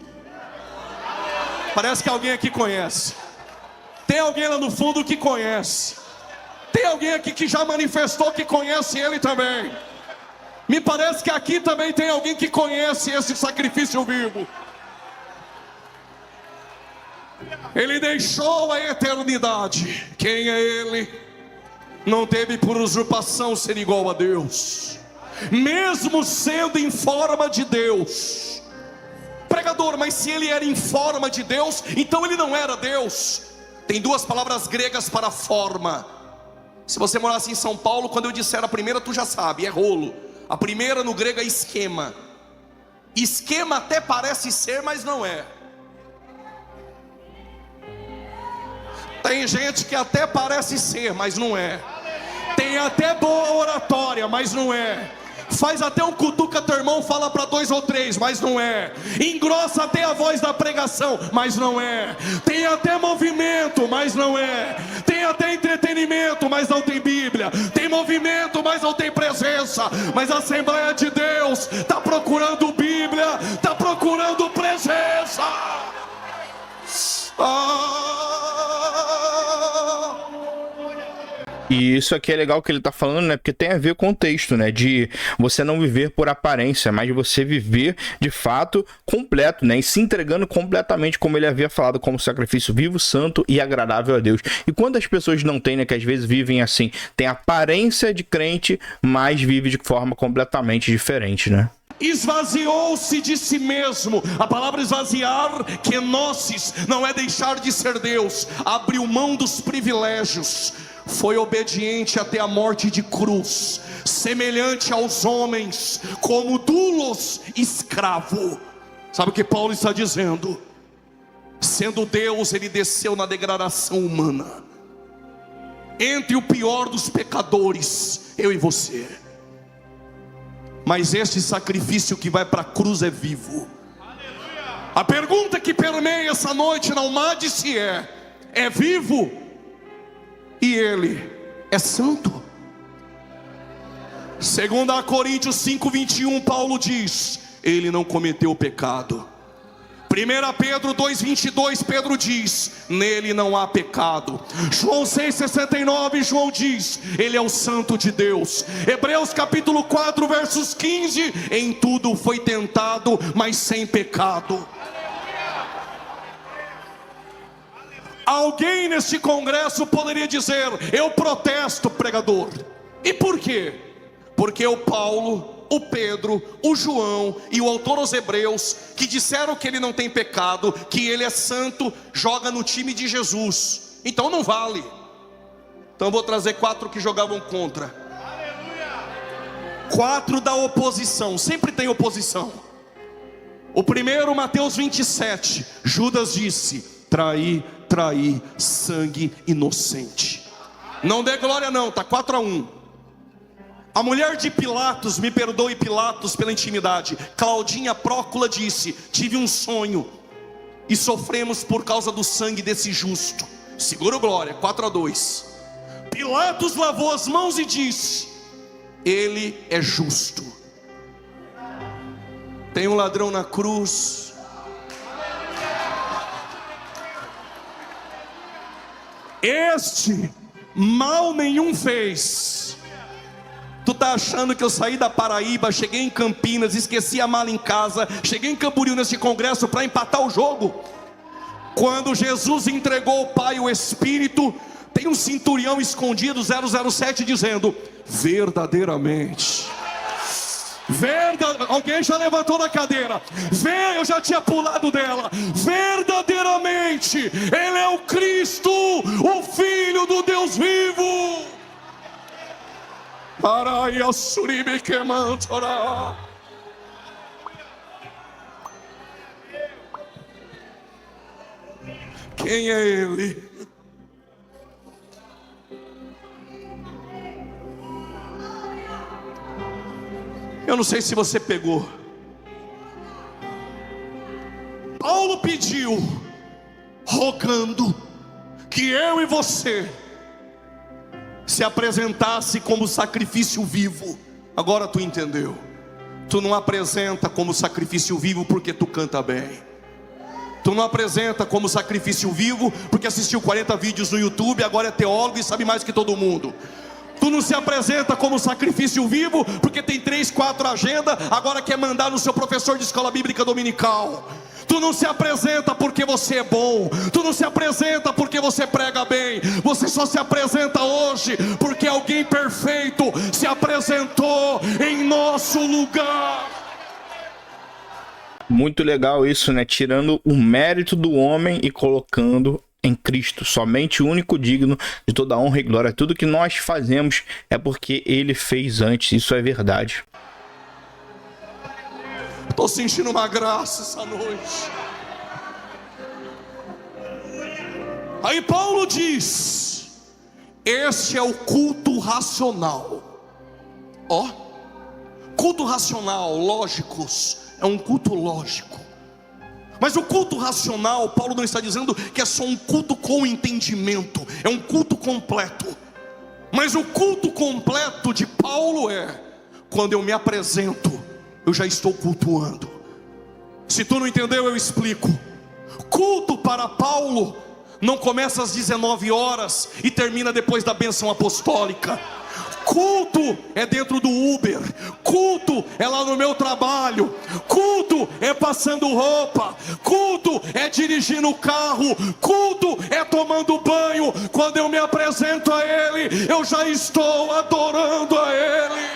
Parece que alguém aqui conhece. Tem alguém lá no fundo que conhece. Tem alguém aqui que já manifestou que conhece ele também. Me parece que aqui também tem alguém que conhece esse sacrifício vivo. Ele deixou a eternidade. Quem é ele? Não teve por usurpação ser igual a Deus, mesmo sendo em forma de Deus. Pregador, mas se ele era em forma de Deus, então ele não era Deus. Tem duas palavras gregas para forma. Se você morasse em São Paulo, quando eu disser a primeira, tu já sabe, é rolo. A primeira no grego é esquema. Esquema até parece ser, mas não é. Tem gente que até parece ser, mas não é. Tem até boa oratória, mas não é. Faz até um cutuca teu irmão, fala para 2 ou 3, mas não é. Engrossa até a voz da pregação, mas não é. Tem até movimento, mas não é. Tem até entretenimento, mas não tem Bíblia. Tem movimento, mas não tem presença. Mas a Assembleia de Deus está procurando Bíblia, está procurando presença. E isso aqui é legal que ele tá falando, né? Porque tem a ver com o texto, né? De você não viver por aparência, mas de você viver de fato completo, né? E se entregando completamente, como ele havia falado, como sacrifício vivo, santo e agradável a Deus. E quantas pessoas não têm, né? Que às vezes vivem assim, tem aparência de crente, mas vive de forma completamente diferente, né? Esvaziou-se de si mesmo. A palavra esvaziar, kenosis, não é deixar de ser Deus. Abriu mão dos privilégios, foi obediente até a morte de cruz, semelhante aos homens, como doulos, escravo. Sabe o que Paulo está dizendo? Sendo Deus, ele desceu na degradação humana, entre o pior dos pecadores, eu e você. Mas este sacrifício que vai para a cruz é vivo. Aleluia. A pergunta que permeia essa noite na Almadice é vivo? E ele é santo? Segundo a Coríntios 5:21, Paulo diz: ele não cometeu pecado. 1 Pedro 2:22, Pedro diz: nele não há pecado. João 6:69, João diz: ele é o santo de Deus. Hebreus capítulo 4, versos 15: em tudo foi tentado, mas sem pecado. Alguém neste congresso poderia dizer: eu protesto, pregador. E por quê? Porque o Paulo, o Pedro, o João e o autor aos Hebreus, que disseram que ele não tem pecado, que ele é santo, joga no time de Jesus. Então não vale. Então eu vou trazer 4 que jogavam contra. 4 da oposição. Sempre tem oposição. O primeiro, Mateus 27. Judas disse: traí, sangue inocente. Não dê glória não, tá 4-1. A mulher de Pilatos, me perdoe Pilatos pela intimidade, Claudinha Prócula disse: tive um sonho e sofremos por causa do sangue desse justo. Segura o glória, 4-2. Pilatos lavou as mãos e disse: ele é justo. Tem um ladrão na cruz. Este mal nenhum fez. Tu tá achando que eu saí da Paraíba, cheguei em Campinas, esqueci a mala em casa, cheguei em Camboriú nesse congresso para empatar o jogo? Quando Jesus entregou ao Pai o Espírito, tem um centurião escondido, 007, dizendo: verdadeiramente. Alguém já levantou da cadeira? Eu já tinha pulado dela. Verdadeiramente, Ele é o Cristo, o Filho do Deus vivo. Quem é Ele? Eu não sei se você pegou. Paulo pediu, rogando, que eu e você se apresentasse como sacrifício vivo. Agora tu entendeu. Tu não apresenta como sacrifício vivo porque tu canta bem. Tu não apresenta como sacrifício vivo porque assistiu 40 vídeos no YouTube, agora é teólogo e sabe mais que todo mundo. Tu não se apresenta como sacrifício vivo porque tem 3, 4 agendas, agora quer mandar no seu professor de escola bíblica dominical. Tu não se apresenta porque você é bom. Tu não se apresenta porque você prega bem. Você só se apresenta hoje porque alguém perfeito se apresentou em nosso lugar. Muito legal isso, né? Tirando o mérito do homem e colocando em Cristo, somente o único digno de toda honra e glória. Tudo que nós fazemos é porque Ele fez antes. Isso é verdade. Estou sentindo uma graça essa noite. Aí Paulo diz: este é o culto racional. Ó, culto racional, lógicos, é um culto lógico. Mas o culto racional, Paulo não está dizendo que é só um culto com entendimento, é um culto completo. Mas o culto completo de Paulo é: quando eu me apresento, eu já estou cultuando. Se tu não entendeu, eu explico. Culto para Paulo não começa às 19 horas e termina depois da bênção apostólica. Culto é dentro do Uber, culto é lá no meu trabalho, culto é passando roupa, culto é dirigindo o carro, culto é tomando banho. Quando eu me apresento a Ele, eu já estou adorando a Ele.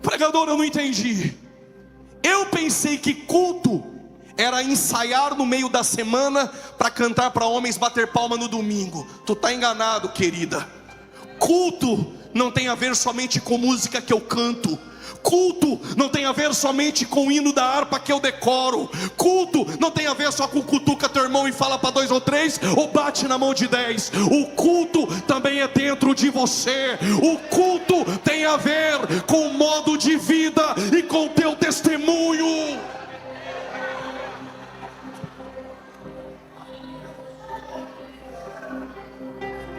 Pregador, eu não entendi. Eu pensei que culto era ensaiar no meio da semana para cantar para homens bater palma no domingo. Tu está enganado, querida. Culto não tem a ver somente com música que eu canto. Culto não tem a ver somente com o hino da harpa que eu decoro. Culto não tem a ver só com cutuca teu irmão e fala para 2 ou 3 ou bate na mão de 10. O culto também é dentro de você. O culto tem a ver com o modo de vida e com o teu testemunho.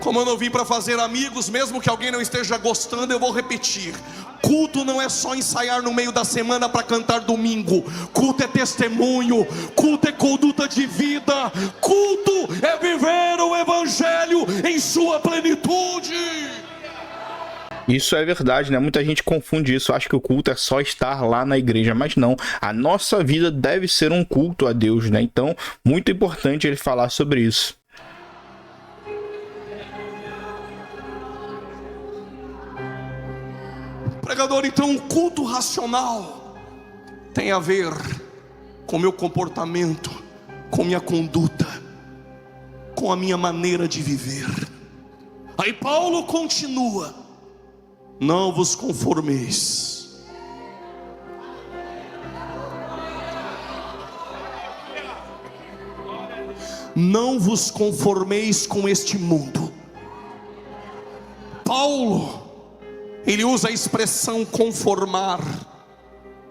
Como eu não vim para fazer amigos, mesmo que alguém não esteja gostando, eu vou repetir. Culto não é só ensaiar no meio da semana para cantar domingo. Culto é testemunho, culto é conduta de vida, culto é viver o evangelho em sua plenitude. Isso é verdade, né? Muita gente confunde isso, acha que o culto é só estar lá na igreja, mas não. A nossa vida deve ser um culto a Deus, né? Então, muito importante ele falar sobre isso. Pregador, então o culto racional tem a ver com meu comportamento, com minha conduta, com a minha maneira de viver. Aí Paulo continua: não vos conformeis. Não vos conformeis com este mundo. Paulo, ele usa a expressão conformar,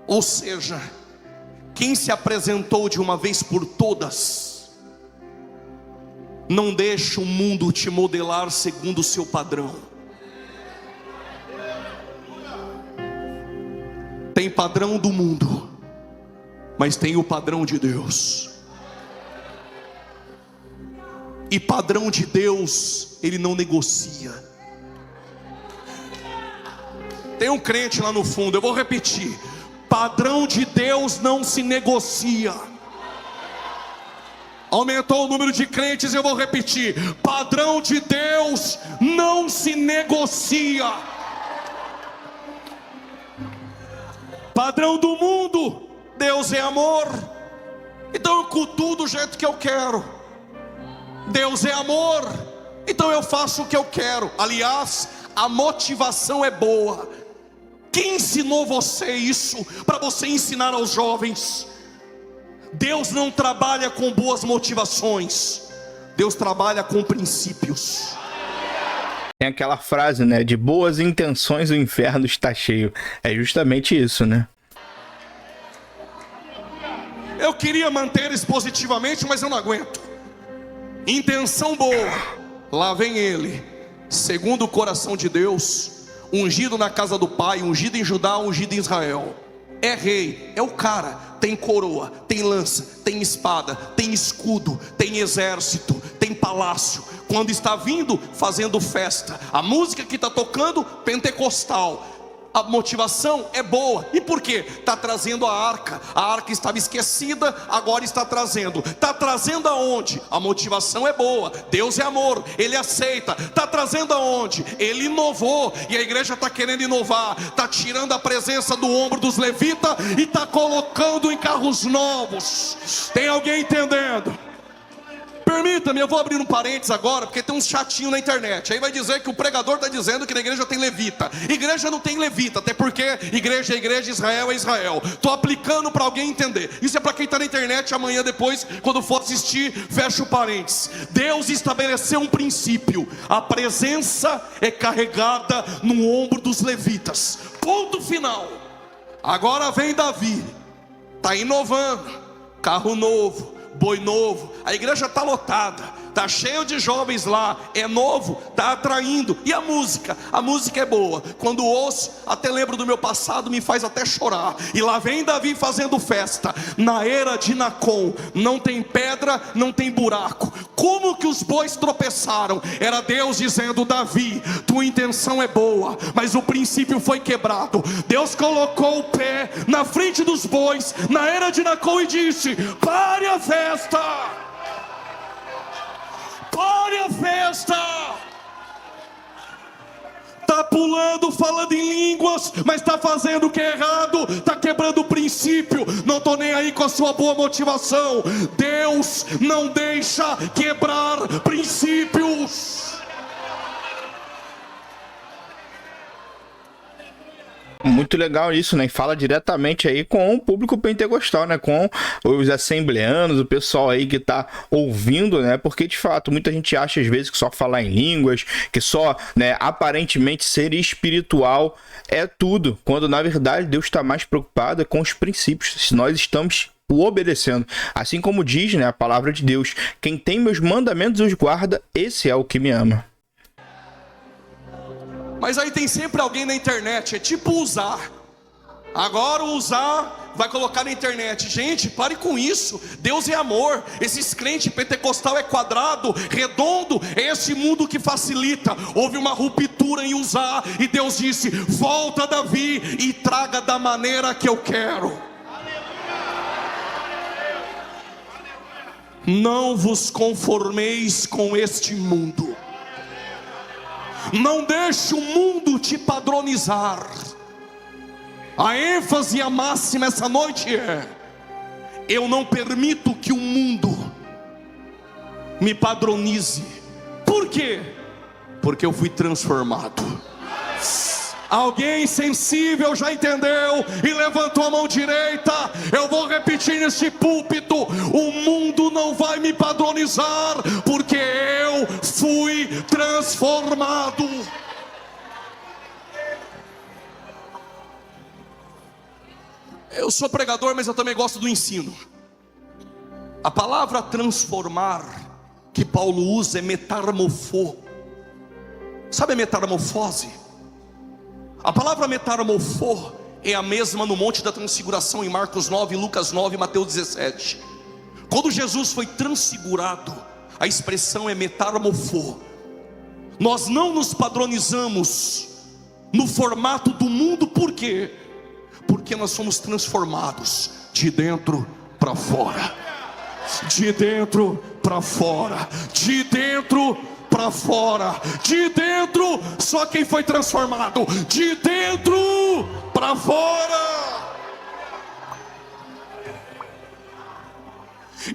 ou seja, quem se apresentou de uma vez por todas, não deixa o mundo te modelar segundo o seu padrão. Tem padrão do mundo, mas tem o padrão de Deus. E padrão de Deus, ele não negocia. Tem um crente lá no fundo, eu vou repetir: padrão de Deus não se negocia. Aumentou o número de crentes, eu vou repetir: padrão de Deus não se negocia. Padrão do mundo, Deus é amor, então eu cultuo do jeito que eu quero. Deus é amor, então eu faço o que eu quero. Aliás, a motivação é boa. Quem ensinou você isso para você ensinar aos jovens? Deus não trabalha com boas motivações, Deus trabalha com princípios. Tem aquela frase, né? De boas intenções o inferno está cheio. É justamente isso, né? Eu queria manter isso positivamente, mas eu não aguento. Intenção boa, lá vem ele, segundo o coração de Deus, ungido na casa do Pai, ungido em Judá, ungido em Israel. É rei, é o cara. Tem coroa, tem lança, tem espada, tem escudo, tem exército, tem palácio. Quando está vindo, fazendo festa. A música que está tocando, pentecostal. A motivação é boa. E por quê? Está trazendo a arca. A arca estava esquecida, agora está trazendo. Está trazendo aonde? A motivação é boa. Deus é amor, Ele aceita. Está trazendo aonde? Ele inovou. E a igreja está querendo inovar. Está tirando a presença do ombro dos levitas e está colocando em carros novos. Tem alguém entendendo? Permita-me, eu vou abrir um parênteses agora, porque tem uns chatinhos na internet. Aí vai dizer que o pregador está dizendo que na igreja tem levita. Igreja não tem levita, até porque igreja é igreja, Israel é Israel. Estou aplicando para alguém entender. Isso é para quem está na internet. Amanhã depois, quando for assistir, fecha o parênteses. Deus estabeleceu um princípio: a presença é carregada no ombro dos levitas. Ponto final. Agora vem Davi, está inovando, carro novo, boi novo, a igreja está lotada, tá cheio de jovens lá, é novo, tá atraindo. E a música? A música é boa. Quando ouço, até lembro do meu passado, me faz até chorar. E lá vem Davi fazendo festa. Na era de Nacon, não tem pedra, não tem buraco. Como que os bois tropeçaram? Era Deus dizendo: Davi, tua intenção é boa, mas o princípio foi quebrado. Deus colocou o pé na frente dos bois, na era de Nacon, e disse: pare a festa! Pare a festa! Está pulando, falando em línguas, mas está fazendo o que é errado, está quebrando o princípio. Não estou nem aí com a sua boa motivação. Deus não deixa quebrar princípios. Muito legal isso, né? E fala diretamente aí com o público pentecostal, né? Com os assembleanos, o pessoal aí que tá ouvindo, né? Porque, de fato, muita gente acha às vezes que só falar em línguas, que só, né, aparentemente ser espiritual é tudo. Quando, na verdade, Deus está mais preocupado com os princípios. Se nós estamos o obedecendo. Assim como diz, né, a palavra de Deus: quem tem meus mandamentos os guarda, esse é o que me ama. Mas aí tem sempre alguém na internet, é tipo usar. Agora o usar vai colocar na internet. Gente, pare com isso. Deus é amor. Esses crentes pentecostal é quadrado, redondo. É esse mundo que facilita. Houve uma ruptura em usar, e Deus disse: volta, Davi, e traga da maneira que eu quero. Não vos conformeis com este mundo. Não deixe o mundo te padronizar. A ênfase e a máxima essa noite é: eu não permito que o mundo me padronize. Por quê? Porque eu fui transformado. Alguém sensível já entendeu e levantou a mão direita? Eu vou repetir neste púlpito: o mundo não vai me padronizar, porque eu fui transformado. Eu sou pregador, mas eu também gosto do ensino. A palavra transformar que Paulo usa é metamorfô. Sabe a metamorfose? A palavra metamorfô é a mesma no Monte da Transfiguração, em Marcos 9, Lucas 9, Mateus 17. Quando Jesus foi transfigurado, a expressão é metamorfô. Nós não nos padronizamos no formato do mundo. Por quê? Porque nós somos transformados de dentro para fora. De dentro para fora. De dentro para fora. De dentro, só quem foi transformado. De dentro para fora.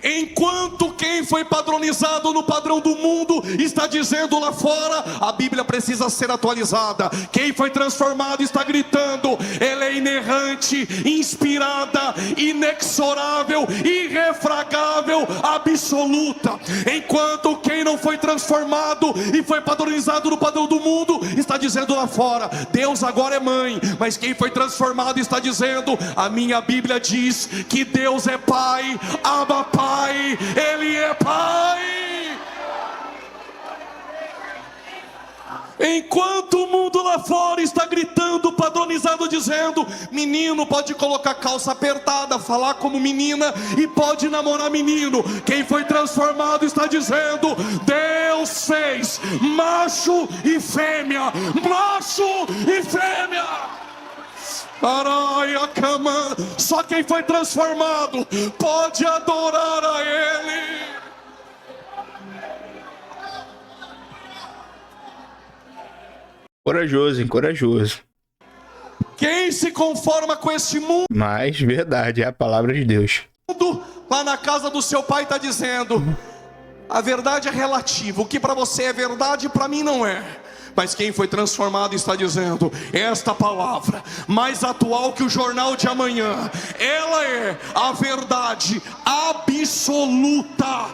Enquanto quem foi padronizado no padrão do mundo está dizendo lá fora, a Bíblia precisa ser atualizada. Quem foi transformado está gritando: ela é inerrante, inspirada, inexorável, irrefragável, absoluta. Enquanto quem não foi transformado e foi padronizado no padrão do mundo está dizendo lá fora: Deus agora é mãe. Mas quem foi transformado está dizendo: a minha Bíblia diz que Deus é Pai, Abba Pai, Ele é Pai. Enquanto o mundo lá fora está gritando, padronizado, dizendo: menino pode colocar calça apertada, falar como menina e pode namorar menino. Quem foi transformado está dizendo: Deus fez macho e fêmea, macho e fêmea. Araia cama. Só quem foi transformado pode adorar a Ele. Corajoso, hein? Corajoso. Quem se conforma com este mundo, Mas verdade, é a palavra de Deus. lá na casa do seu pai está dizendo: a verdade é relativa. O que para você é verdade, para mim não é. Mas quem foi transformado está dizendo: esta palavra, mais atual que o jornal de amanhã, ela é a verdade absoluta.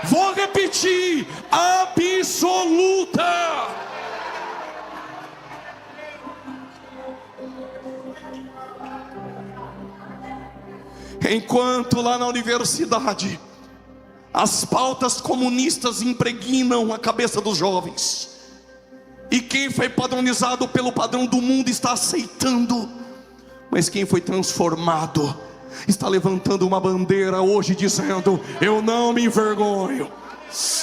Vou repetir: absoluta. Enquanto lá na universidade As pautas comunistas impregnam a cabeça dos jovens. E quem foi padronizado pelo padrão do mundo está aceitando. Mas quem foi transformado está levantando uma bandeira hoje dizendo: eu não me envergonho.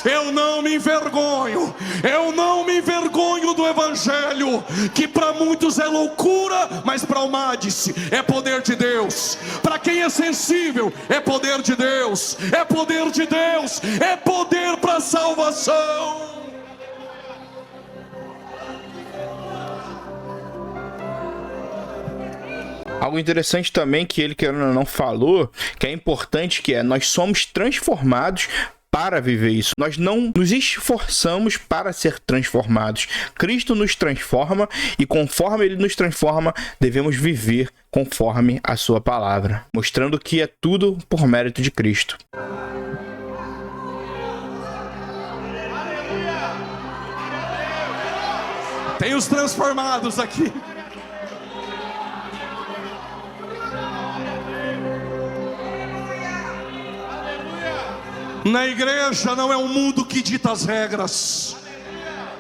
Eu não me envergonho. Eu não me envergonho do Evangelho, que para muitos é loucura, mas para o Madice é poder de Deus. Para quem é sensível, é poder de Deus. É poder de Deus. É poder para a salvação. Algo interessante também que ele, querendo ou não, falou, que é importante, que é: nós somos transformados para viver isso. Nós não nos esforçamos para ser transformados. Cristo nos transforma e conforme Ele nos transforma, devemos viver conforme a sua palavra, mostrando que é tudo por mérito de Cristo. Tem os transformados aqui. Na igreja não é um mundo que dita as regras.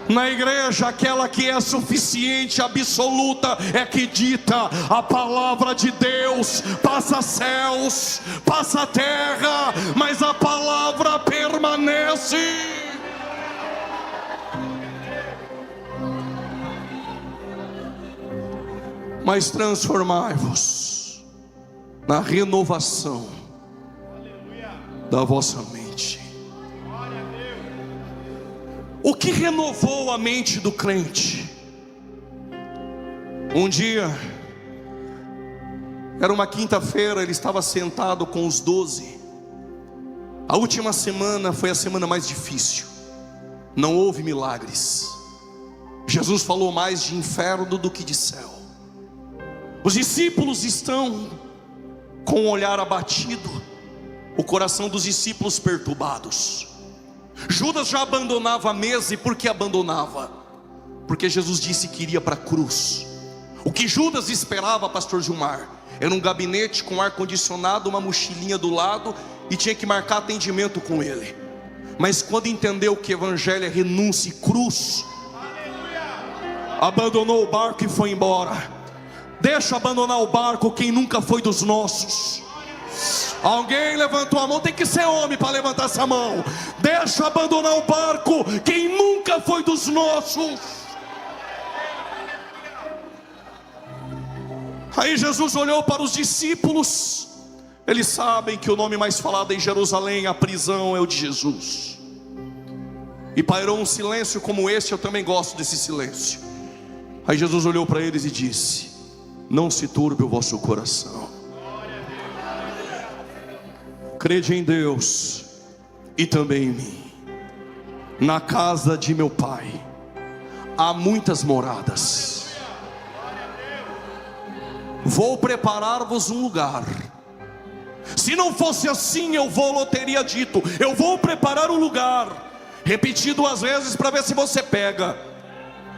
Na igreja, aquela que é suficiente, absoluta, é que dita a palavra de Deus. Passa céus, passa terra, mas a palavra permanece. Mas transformai-vos na renovação da vossa mente. O que renovou a mente do crente? Um dia, era uma quinta-feira, ele estava sentado com os 12. A última semana foi a semana mais difícil. Não houve milagres. Jesus falou mais de inferno do que de céu. Os discípulos estão com o olhar abatido, o coração dos discípulos perturbados. Judas já abandonava a mesa. E por que abandonava? Porque Jesus disse que iria para a cruz. O que Judas esperava, pastor Gilmar, era um gabinete com ar-condicionado, uma mochilinha do lado, e tinha que marcar atendimento com ele. Mas quando entendeu que evangelho é renúncia e cruz, abandonou o barco e foi embora. Deixa abandonar o barco quem nunca foi dos nossos. Alguém levantou a mão, tem que ser homem para levantar essa mão. Deixa abandonar o barco quem nunca foi dos nossos. Aí Jesus olhou para os discípulos. Eles sabem que o nome mais falado em Jerusalém, a prisão, é o de Jesus. E pairou um silêncio como esse. Eu também gosto desse silêncio. Aí Jesus olhou para eles e disse: não se turbe o vosso coração. Crede em Deus e também em mim. Na casa de meu Pai há muitas moradas. Vou preparar-vos um lugar. Se não fosse assim, eu teria dito: eu vou preparar um lugar. Repetido 2 vezes para ver se você pega.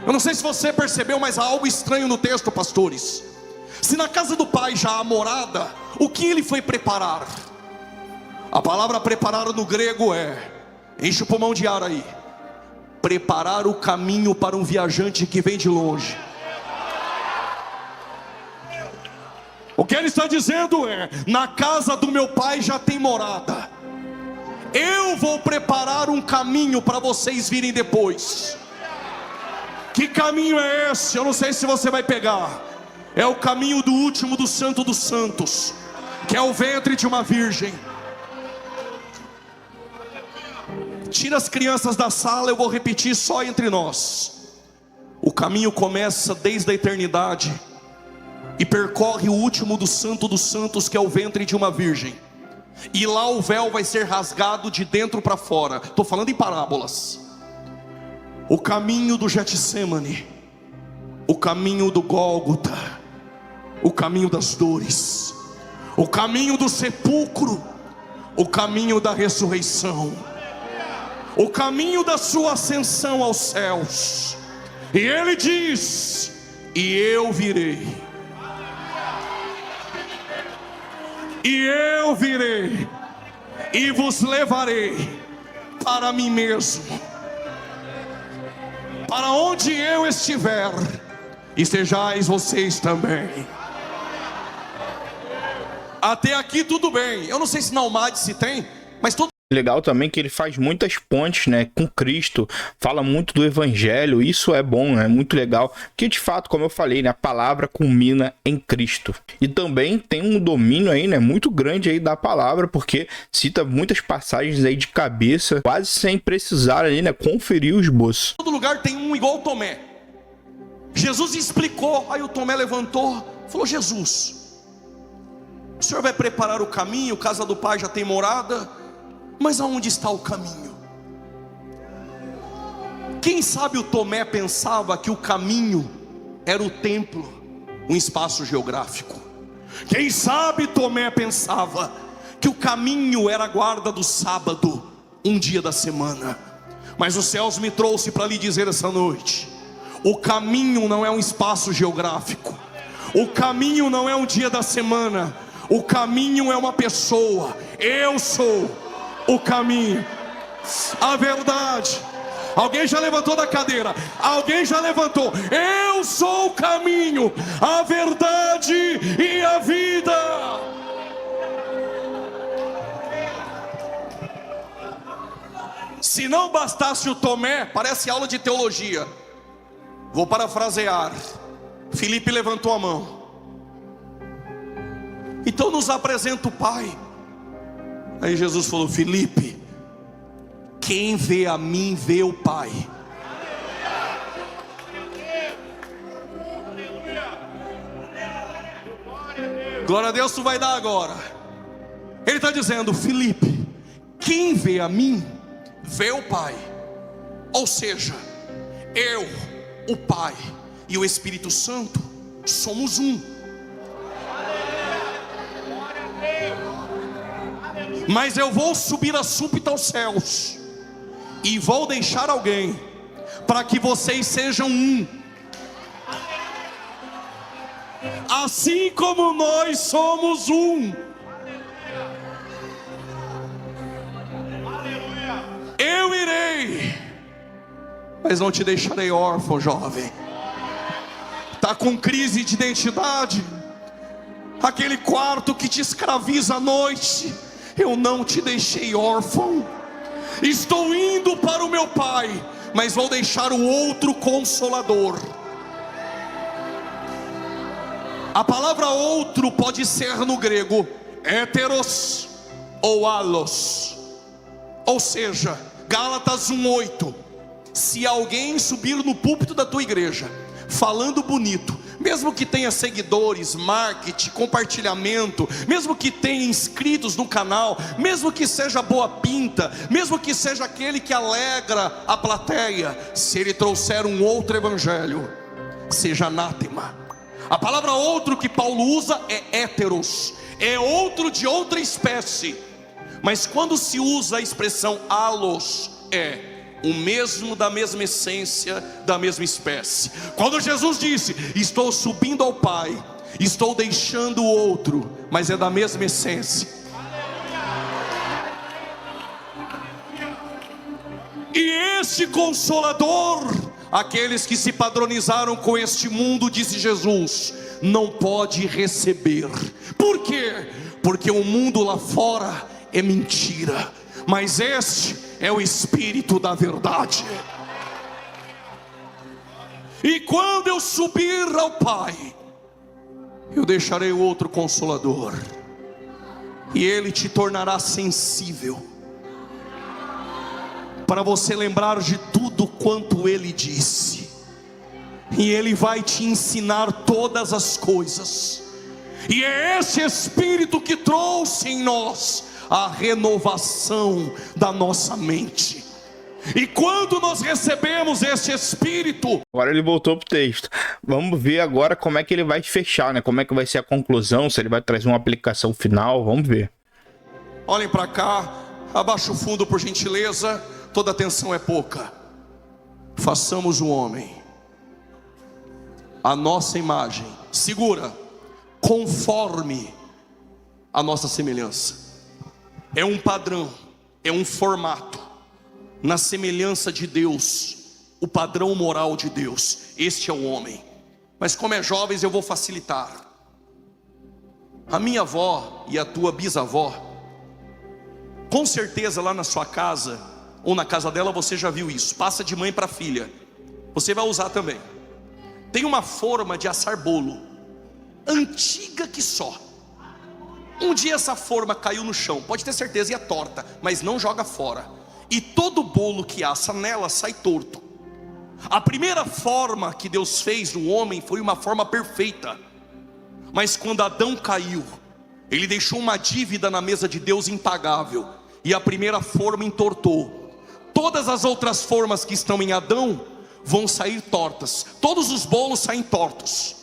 Eu não sei se você percebeu, mas há algo estranho no texto, pastores. Se na casa do Pai já há morada, o que ele foi preparar? A palavra preparar no grego é, enche o pulmão de ar aí, preparar o caminho para um viajante que vem de longe. O que ele está dizendo é: na casa do meu Pai já tem morada. Eu vou preparar um caminho para vocês virem depois. Que caminho é esse? Eu não sei se você vai pegar. É o caminho do último do Santo dos Santos, que é o ventre de uma virgem. Tira as crianças da sala, eu vou repetir só entre nós. O caminho começa desde a eternidade e percorre o último do Santo dos Santos, que é o ventre de uma virgem. E lá o véu vai ser rasgado de dentro para fora. Estou falando em parábolas. O caminho do Getsemane, o caminho do Gólgota, o caminho das dores, o caminho do sepulcro, o caminho da ressurreição, o caminho da sua ascensão aos céus. E ele diz: e eu virei, e eu virei, e vos levarei para mim mesmo. Para onde eu estiver, estejais vocês também. Até aqui tudo bem. Eu não sei se na Almade se tem, mas todo Legal também que ele faz muitas pontes, né, com Cristo, fala muito do evangelho, isso é bom, né, muito legal, que de fato, como eu falei, né, a palavra culmina em Cristo. E também tem um domínio aí, né, muito grande aí da palavra, porque cita muitas passagens aí de cabeça, quase sem precisar ali, né, conferir o esboço. todo lugar tem um igual Tomé. Jesus explicou, aí o Tomé levantou, falou: Jesus, o Senhor vai preparar o caminho, casa do Pai já tem morada, mas aonde está o caminho? Quem sabe o Tomé pensava que o caminho era o templo, um espaço geográfico. Quem sabe Tomé pensava que o caminho era a guarda do sábado, um dia da semana. Mas os céus me trouxe para lhe dizer essa noite: o caminho não é um espaço geográfico, o caminho não é um dia da semana, o caminho é uma pessoa. Eu sou o caminho, a verdade. Alguém já levantou da cadeira? Alguém já levantou? Eu sou o caminho, a verdade e a vida. Se não bastasse o Tomé, parece aula de teologia. Vou parafrasear. Filipe levantou a mão. Então nos apresenta o Pai. Aí Jesus falou: Filipe, quem vê a mim vê o Pai. Glória a Deus, tu vai dar agora. Ele está dizendo: Filipe, quem vê a mim vê o Pai. Ou seja, eu, o Pai e o Espírito Santo somos um. Mas eu vou subir a súbita aos céus e vou deixar alguém para que vocês sejam um, assim como nós somos um. Eu irei, mas não te deixarei órfão, jovem. Está com crise de identidade, aquele quarto que te escraviza à noite. Eu não te deixei órfão. Estou indo para o meu Pai, mas vou deixar o outro Consolador. A palavra outro pode ser no grego héteros ou alos. Ou seja, Gálatas 1:8. Se alguém subir no púlpito da tua igreja falando bonito, mesmo que tenha seguidores, marketing, compartilhamento, mesmo que tenha inscritos no canal, mesmo que seja boa pinta, mesmo que seja aquele que alegra a plateia, se ele trouxer um outro evangelho, seja anátema. A palavra outro que Paulo usa é héteros, é outro de outra espécie. Mas quando se usa a expressão alos, é o mesmo, da mesma essência, da mesma espécie. Quando Jesus disse: estou subindo ao Pai, estou deixando o outro, mas é da mesma essência. E este Consolador, aqueles que se padronizaram com este mundo, disse Jesus, não pode receber. Por quê? Porque o mundo lá fora é mentira, mas este é o Espírito da verdade. E quando eu subir ao Pai, eu deixarei o outro Consolador, e ele te tornará sensível, para você lembrar de tudo quanto ele disse, e ele vai te ensinar todas as coisas. E é esse Espírito que trouxe em nós a renovação da nossa mente. E quando nós recebemos esse Espírito, agora ele voltou pro texto. Vamos ver agora como é que ele vai fechar, né? Como é que vai ser a conclusão, se ele vai trazer uma aplicação final, vamos ver. olhem para cá, abaixa o fundo por gentileza, toda atenção é pouca. Façamos o homem a nossa imagem, segura, conforme a nossa semelhança. é um padrão, é um formato, na semelhança de Deus, o padrão moral de Deus. Este é o homem. Mas como é jovens, eu vou facilitar. A minha avó e a tua bisavó, com certeza lá na sua casa, ou na casa dela, você já viu isso. Passa de mãe para filha. Você vai usar também. Tem uma forma de assar bolo, antiga que só. Um dia essa forma caiu no chão, pode ter certeza, e é torta, mas não joga fora. E todo bolo que assa nela sai torto. A primeira forma que Deus fez no homem foi uma forma perfeita. Mas quando Adão caiu, ele deixou uma dívida na mesa de Deus impagável, e a primeira forma entortou. Todas as outras formas que estão em Adão vão sair tortas. Todos os bolos saem tortos.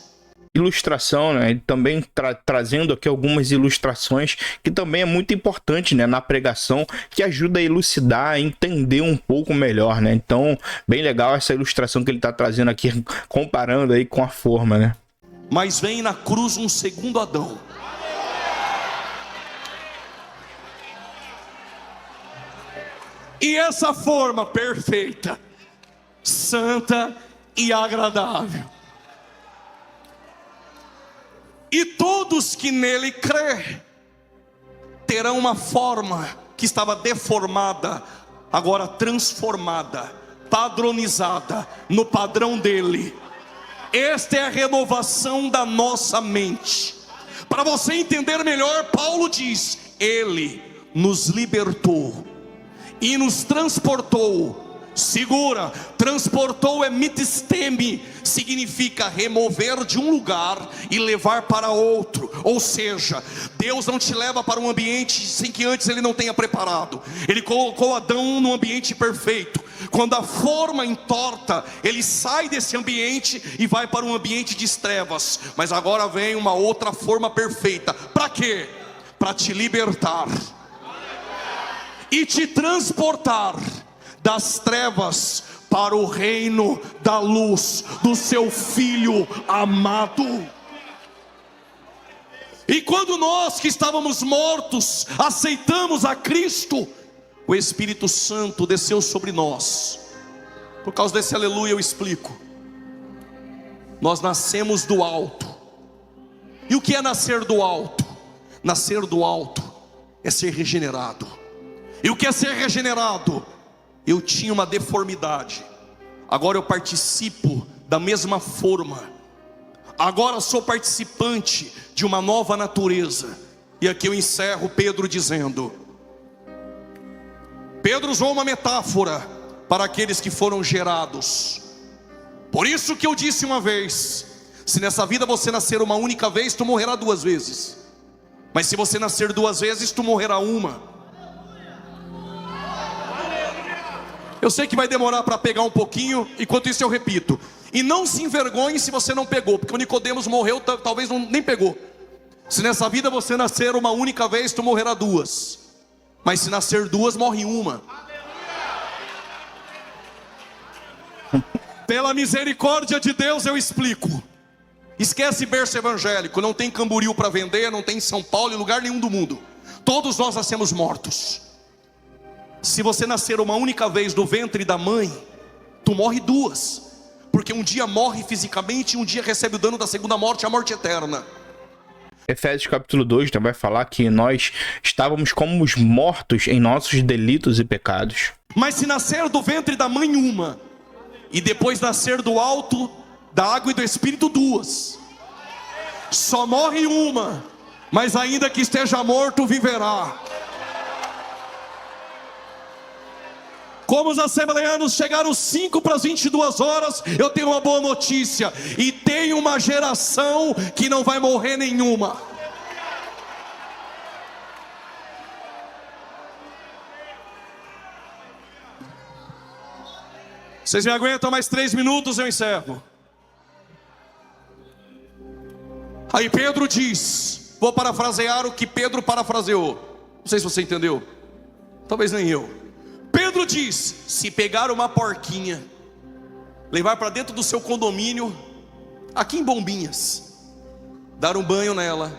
Ilustração, né? Também trazendo aqui algumas ilustrações que também é muito importante, né, na pregação, que ajuda a elucidar, a entender um pouco melhor, né? Então, bem legal essa ilustração que ele está trazendo aqui, comparando aí com a forma, né? Mas vem na cruz um segundo Adão. E essa forma perfeita, santa e agradável, e todos que nele crê terão uma forma que estava deformada, agora transformada, padronizada no padrão dele. Esta é a renovação da nossa mente. Para você entender melhor, Paulo diz: ele nos libertou e nos transportou. Segura, transportou é mitisteme, significa remover de um lugar e levar para outro. Ou seja, Deus não te leva para um ambiente sem que antes Ele não tenha preparado. Ele colocou Adão num ambiente perfeito. Quando a forma entorta, ele sai desse ambiente e vai para um ambiente de trevas. Mas agora vem uma outra forma perfeita. Para quê? Para te libertar e te transportar das trevas para o reino da luz do seu Filho amado. E quando nós que estávamos mortos aceitamos a Cristo, o Espírito Santo desceu sobre nós. Por causa desse aleluia eu explico. Nós nascemos do alto. E o que é nascer do alto? Nascer do alto é ser regenerado. E o que é ser regenerado? Eu tinha uma deformidade, agora eu participo da mesma forma. Agora sou participante de uma nova natureza. E aqui eu encerro Pedro dizendo: Pedro usou uma metáfora para aqueles que foram gerados. Por isso que eu disse uma vez: se nessa vida você nascer uma única vez, tu morrerá duas vezes. Mas se você nascer duas vezes, tu morrerá uma. Eu sei que vai demorar para pegar um pouquinho, enquanto isso eu repito. E não se envergonhe se você não pegou, porque o Nicodemos morreu, talvez nem pegou. Se nessa vida você nascer uma única vez, tu morrerá duas. Mas se nascer duas, morre uma. Pela misericórdia de Deus eu explico. Esquece berço evangélico, não tem Camboriú para vender, não tem em São Paulo, em lugar nenhum do mundo. Todos nós nascemos mortos. Se você nascer uma única vez do ventre da mãe, tu morre duas. Porque um dia morre fisicamente e um dia recebe o dano da segunda morte, a morte eterna. Efésios capítulo 2 também vai falar que nós estávamos como os mortos em nossos delitos e pecados. Mas se nascer do ventre da mãe uma, e depois nascer do alto, da água e do Espírito duas, só morre uma, mas ainda que esteja morto viverá. Como os assembleanos chegaram 5 para as 22 horas, eu tenho uma boa notícia. E tem uma geração que não vai morrer nenhuma. Vocês me aguentam mais 3 minutos, eu encerro. Aí Pedro diz, vou parafrasear o que Pedro parafraseou. Não sei se você entendeu. Talvez nem eu. Pedro diz: se pegar uma porquinha, levar para dentro do seu condomínio, aqui em Bombinhas, dar um banho nela,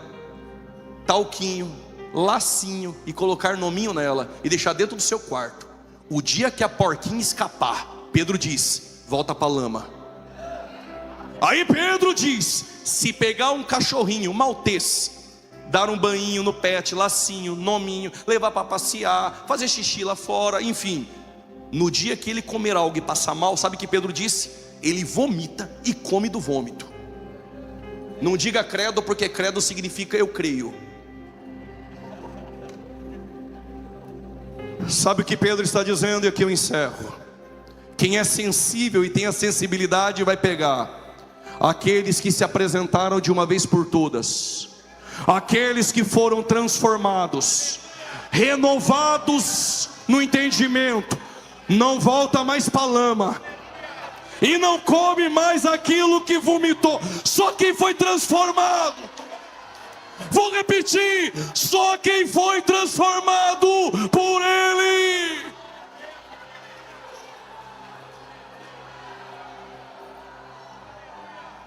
talquinho, lacinho e colocar nominho nela e deixar dentro do seu quarto. O dia que a porquinha escapar, Pedro diz: volta para a lama. Aí Pedro diz: se pegar um cachorrinho maltês, dar um banhinho no pet, lacinho, nominho, levar para passear, fazer xixi lá fora, enfim, no dia que ele comer algo e passar mal, sabe o que Pedro disse? Ele vomita e come do vômito. Não diga credo, porque credo significa eu creio. Sabe o que Pedro está dizendo? E aqui eu encerro. Quem é sensível e tem a sensibilidade vai pegar aqueles que se apresentaram de uma vez por todas, aqueles que foram transformados, renovados no entendimento, não volta mais para a lama e não come mais aquilo que vomitou. Só quem foi transformado, vou repetir, só quem foi transformado por Ele.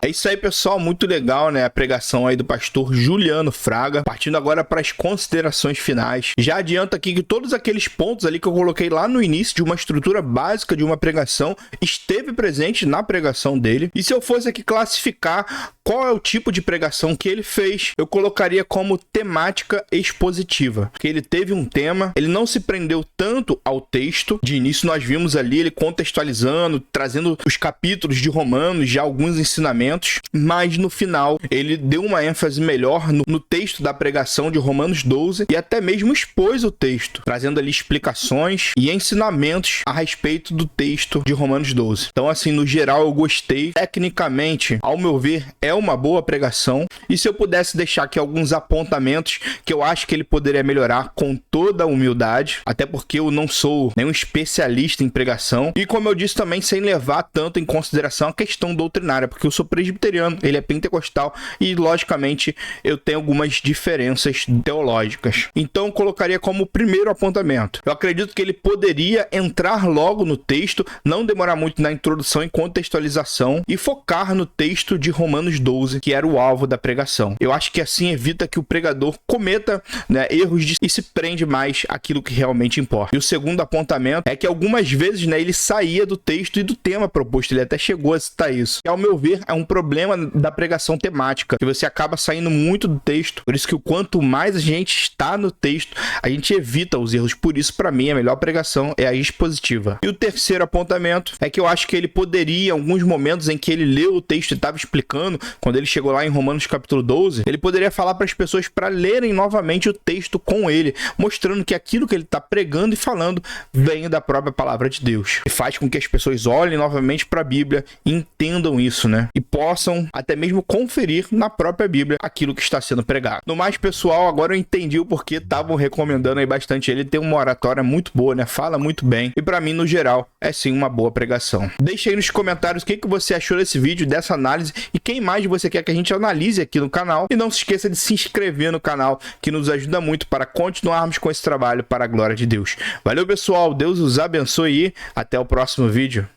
É isso aí, pessoal, muito legal, né, a pregação aí do pastor Juliano Fraga. Partindo agora para as considerações finais. Já adianto aqui que todos aqueles pontos ali que eu coloquei lá no início de uma estrutura básica de uma pregação esteve presente na pregação dele. E se eu fosse aqui classificar qual é o tipo de pregação que ele fez, eu colocaria como temática expositiva. Que ele teve um tema, ele não se prendeu tanto ao texto. De início nós vimos ali ele contextualizando, trazendo os capítulos de Romanos, já alguns ensinamentos, mas no final ele deu uma ênfase melhor no texto da pregação de Romanos 12 e até mesmo expôs o texto, trazendo ali explicações e ensinamentos a respeito do texto de Romanos 12. Então, assim, no geral eu gostei. Tecnicamente, ao meu ver, é uma boa pregação. E se eu pudesse deixar aqui alguns apontamentos que eu acho que ele poderia melhorar, com toda a humildade, até porque eu não sou nenhum especialista em pregação, e como eu disse também, sem levar tanto em consideração a questão doutrinária, porque eu sou presbiteriano, ele é pentecostal e logicamente eu tenho algumas diferenças teológicas. Então eu colocaria como primeiro apontamento: eu acredito que ele poderia entrar logo no texto, não demorar muito na introdução e contextualização e focar no texto de Romanos 12, que era o alvo da pregação. Eu acho que assim evita que o pregador cometa, né, erros e se prende mais àquilo que realmente importa. E o segundo apontamento é que algumas vezes, né, ele saía do texto e do tema proposto, ele até chegou a citar isso. E, ao meu ver, é um problema da pregação temática, que você acaba saindo muito do texto. Por isso que o quanto mais a gente está no texto, a gente evita os erros. Por isso, para mim, a melhor pregação é a expositiva. E o terceiro apontamento é que eu acho que ele poderia, em alguns momentos em que ele leu o texto e estava explicando, quando ele chegou lá em Romanos capítulo 12, ele poderia falar para as pessoas para lerem novamente o texto com ele, mostrando que aquilo que ele está pregando e falando vem da própria palavra de Deus. E faz com que as pessoas olhem novamente para a Bíblia e entendam isso, né? E possam até mesmo conferir na própria Bíblia aquilo que está sendo pregado. No mais, pessoal, agora eu entendi o porquê estavam recomendando aí bastante ele. Tem uma oratória muito boa, né? Fala muito bem. E para mim, no geral, é sim uma boa pregação. Deixa aí nos comentários o que você achou desse vídeo, dessa análise, e quem mais você quer que a gente analise aqui no canal. E não se esqueça de se inscrever no canal, que nos ajuda muito para continuarmos com esse trabalho para a glória de Deus. Valeu, pessoal. Deus os abençoe e até o próximo vídeo.